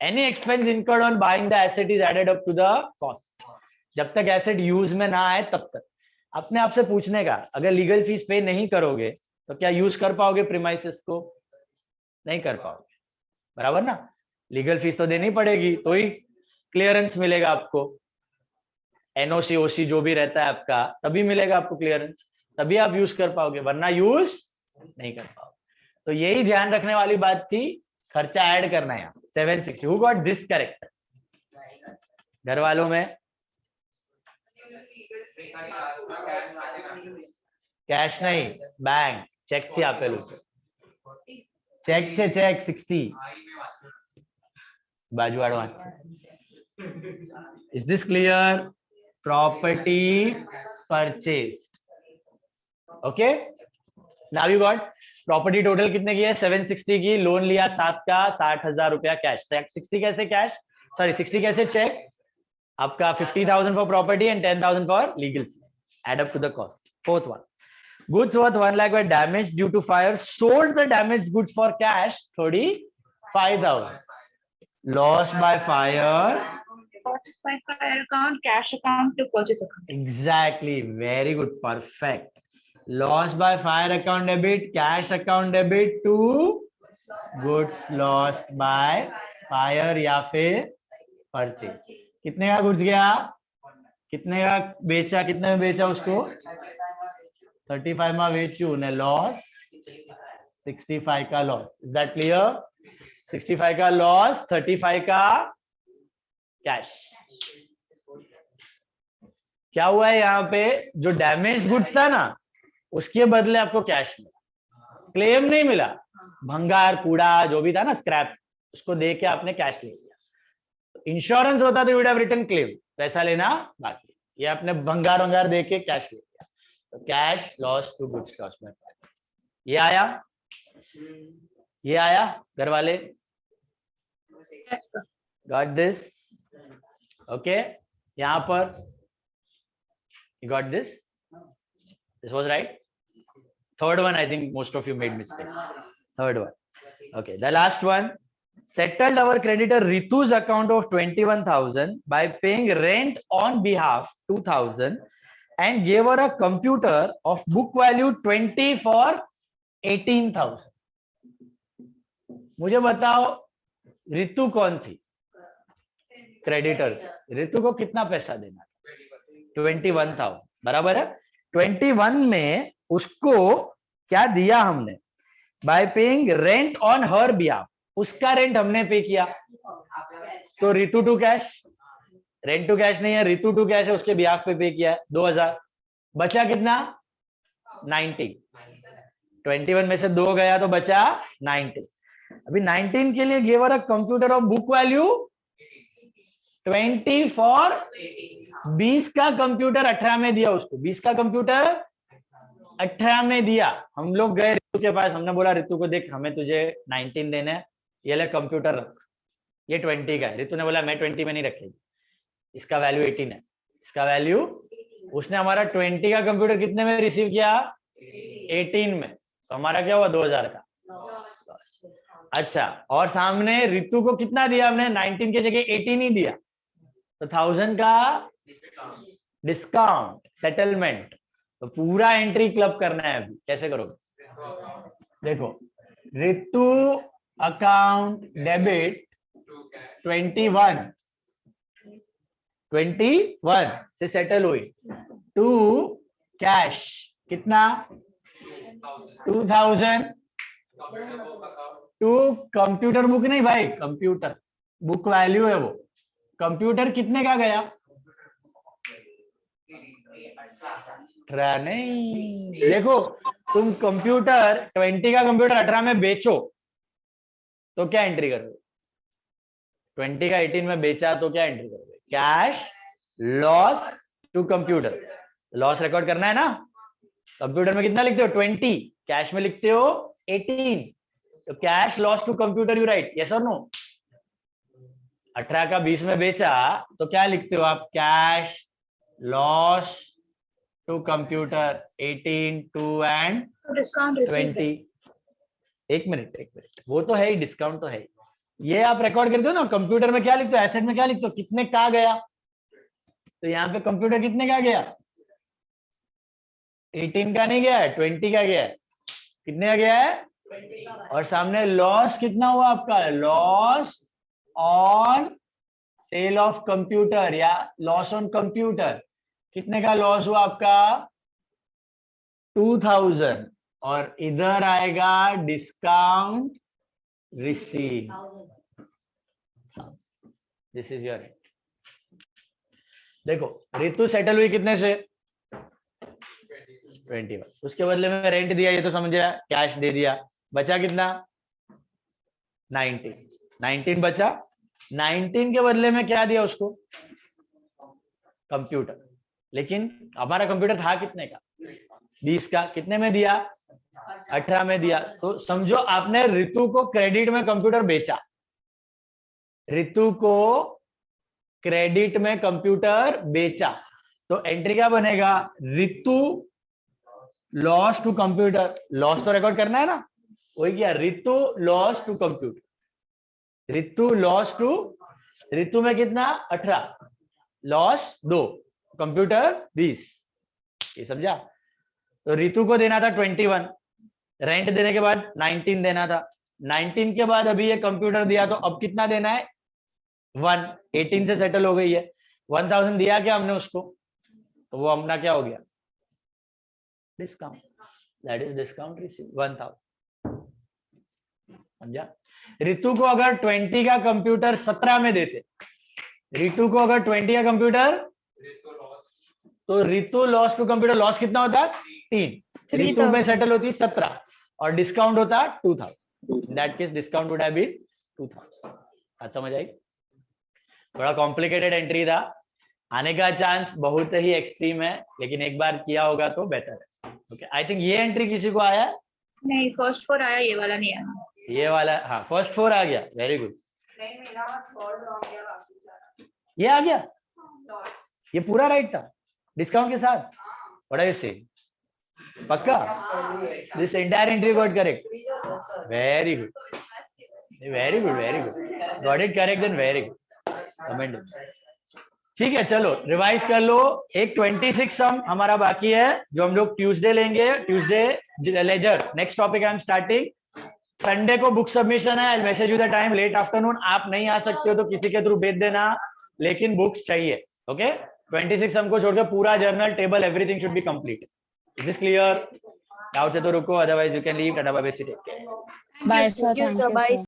Any expense incurred on buying the asset is added up to the cost. जब तक asset use में ना आए तब तक. अपने आप से पूछने का, अगर legal fees पे नहीं करोगे तो क्या use कर पाओगे premises को? नहीं कर पाओगे. बराबर ना? Legal fees तो देनी पड़ेगी, तो ही clearance मिलेगा आपको. NOC OC जो भी रहता है आपका, तभी मिलेगा आपको clearance. तभी आप यूज कर पाओगे, वरना यूज नहीं कर पाओगे. तो यही ध्यान रखने वाली बात थी. खर्चा ऐड करना है. 760. Who got this correct? घर वालों में? कैश नहीं, बैंक. चेक थी आपेलू. चेक छे चेक 60 बाजूवाड़ो हाथ से. Is this clear? Property purchase. Okay. Now you got property total कितने की है? 760 की. लोन लिया 7 का, 60,000 रुपया कैश. 60 कैसे कैश? सॉरी 60 कैसे चेक? आपका 50,000 for property and 10,000 for legal fees. Add up to the cost. Fourth one. Goods worth 1 lakh were damaged due to fire. Sold the damaged goods for cash 35,000. Loss by fire. Purchase by fire account, cash account to purchase account. Exactly. Very good. Perfect. Loss by fire account debit, cash account debit to goods lost by fire या फिर purchase. कितने का goods गया, कितने का बेचा, कितने में बेचा उसको 35 में बेचू ने लॉस 65 का लॉस. Is that clear? 65 का लॉस, 35 का कैश. क्या हुआ है यहाँ पे, जो डैमेज गुड्स था ना उसके बदले आपको कैश मिला, क्लेम नहीं मिला. भंगार कूड़ा जो भी था ना स्क्रैप, उसको दे के आपने कैश ले लिया. इंश्योरेंस होता तो you would have written claim, पैसा लेना बाकी. ये आपने भंगार वंगार दे के कैश ले लिया. तो cash loss to goods loss में. ये आया, ये आया घर वाले. Yes, sir. Got this? Okay. यहां पर you got this? This was right. Third one, I think most of you made mistake. Third one. Okay, the last one. Settled our creditor Ritu's account of 21,000 by paying rent on behalf 2,000 and gave her a computer of book value 20 for 18,000. मुझे बताओ रितु कौन थी? Creditor. Ritu को कितना पैसा देना था? 21,000. बराबर है. 21 में उसको क्या दिया हमने? By paying rent on her behalf. उसका रेंट हमने पे किया, तो Ritu to cash. Rent to cash नहीं है, रितु टू कैश है, उसके बिहाफ पे किया है 2,000. बचा कितना? 19. 21 में से 2 गया तो बचा 19. अभी 19 के लिए giver a computer of book value 20 for 20 का कंप्यूटर 18 में दिया उसको. 20 का कंप्यूटर 18 में दिया. हम लोग गए रितु के पास, हमने बोला रितु को देख हमें तुझे 19 देना है, ये ले कंप्यूटर रख, ये 20 का है. रितु ने बोला मैं 20 में नहीं रखेगी, इसका वैल्यू 18 है, इसका वैल्यू. उसने हमारा 20 का कंप्यूटर कितने में रिसीव किया? 18 में. तो हमारा क्या हुआ? 2,000 का. अच्छा, और सामने रितु को कितना दिया हमने? 19 की जगह 18 ही दिया, तो 1,000 का डिस्काउंट सेटलमेंट. तो पूरा एंट्री क्लब करना है. अभी कैसे करोगे? देखो, रितु अकाउंट डेबिट 21 से सेटल हुई टू कैश कितना? 2,000 टू कंप्यूटर बुक. नहीं भाई, कंप्यूटर बुक वैल्यू है वो. कंप्यूटर कितने का गया? नहीं, देखो तुम कंप्यूटर 20 का कंप्यूटर 18 में बेचो तो क्या एंट्री करोगे? 20 का 18 में बेचा तो क्या एंट्री करोगे? Cash loss to computer. Loss record करना है ना. कंप्यूटर में कितना लिखते हो? 20. कैश में लिखते हो 18. तो cash loss to computer you right. Yes और नो? 18 का 20 में बेचा तो क्या लिखते हो आप? Cash loss to computer 18 2 and Discount received. 20. एक मिनट, वो तो है ही, डिस्काउंट तो है ही. ये आप रिकॉर्ड करते हो ना. कंप्यूटर में क्या लिखते हो? एसेट में क्या लिखते हो? कितने का गया. तो यहाँ पे कंप्यूटर कितने का गया? 18 का नहीं गया है, 20 का गया है. कितने का गया है? और सामने लॉस कितना हुआ आपका? Loss on sale of computer या लॉस ऑन कंप्यूटर. कितने का लॉस हुआ आपका? 2,000. और इधर आएगा discount receive. This is your rent. देखो रितु सेटल हुई कितने से? 21. उसके बदले में रेंट दिया, ये तो समझ रहा है. कैश दे दिया, बचा कितना? 19. 19 बचा. 19 के बदले में क्या दिया उसको? कंप्यूटर. लेकिन हमारा कंप्यूटर था कितने का? 20 का. कितने में दिया? 18 में दिया. तो समझो आपने रितु को क्रेडिट में कंप्यूटर बेचा. रितु को क्रेडिट में कंप्यूटर बेचा, तो एंट्री क्या बनेगा? Ritu loss to computer, loss तो रिकॉर्ड करना है ना, वही किया, Ritu loss to computer, Ritu loss to, Ritu में कितना 18, लॉस 2, कंप्यूटर 20, ये समझा। तो रितु को देना था 21, रेंट देने के बाद 19 देना था, 19 के बाद अभी ये कंप्यूटर दिया, तो अब कितना देना है 1, 18 से सेटल हो गई है, 1000 दिया क्या हमने उसको, तो वो अपना क्या हो गया discount, that is discount receive 1000, समझा। रितु को अगर 20 का कंप्यूटर 17 में देते, रितु को अगर 20 का कंप्यूटर, तो Ritu loss to computer, loss कितना होता 3, रितु में सेटल होती 17 और डिस्काउंट होता 2000, that case discount would have been 2000। बात समझ आई। थोड़ा कॉम्प्लिकेटेड एंट्री था, आने का चांस बहुत ही एक्सट्रीम है, लेकिन एक बार किया होगा तो बेटर है। ओके, आई थिंक ये एंट्री किसी को आया, नहीं फर्स्ट 4 आया, ये वाला नहीं आया। ये वाला, हाँ फर्स्ट 4 आ गया, वेरी गुड। नहीं मेरा थर्ड रॉन्ग गया, बाकी सारा ये आ गया, लॉस। ये पूरा राइट था डिस्काउंट के साथ, व्हाट आर यू सेइंग, पक्का, this entire entry got correct, very good, very good, very good, got it correct then, very good, comment. ठीक है, चलो रिवाइज कर लो। एक 26 सम हमारा बाकी है जो हम लोग ट्यूसडे लेंगे, Tuesday ledger, next topic I am starting. Sunday को बुक सबमिशन है, I will message you the time, late afternoon, आप नहीं आ सकते हो तो किसी के थ्रू भेज देना, लेकिन बुक्स चाहिए। ओके, 26 सम को छोड़कर पूरा journal table everything should be complete. Is this clear? Doubt है तो रुको, otherwise you can leave. Tata bye bye, see take care. Bye, sir. Thank you, sir. Bye.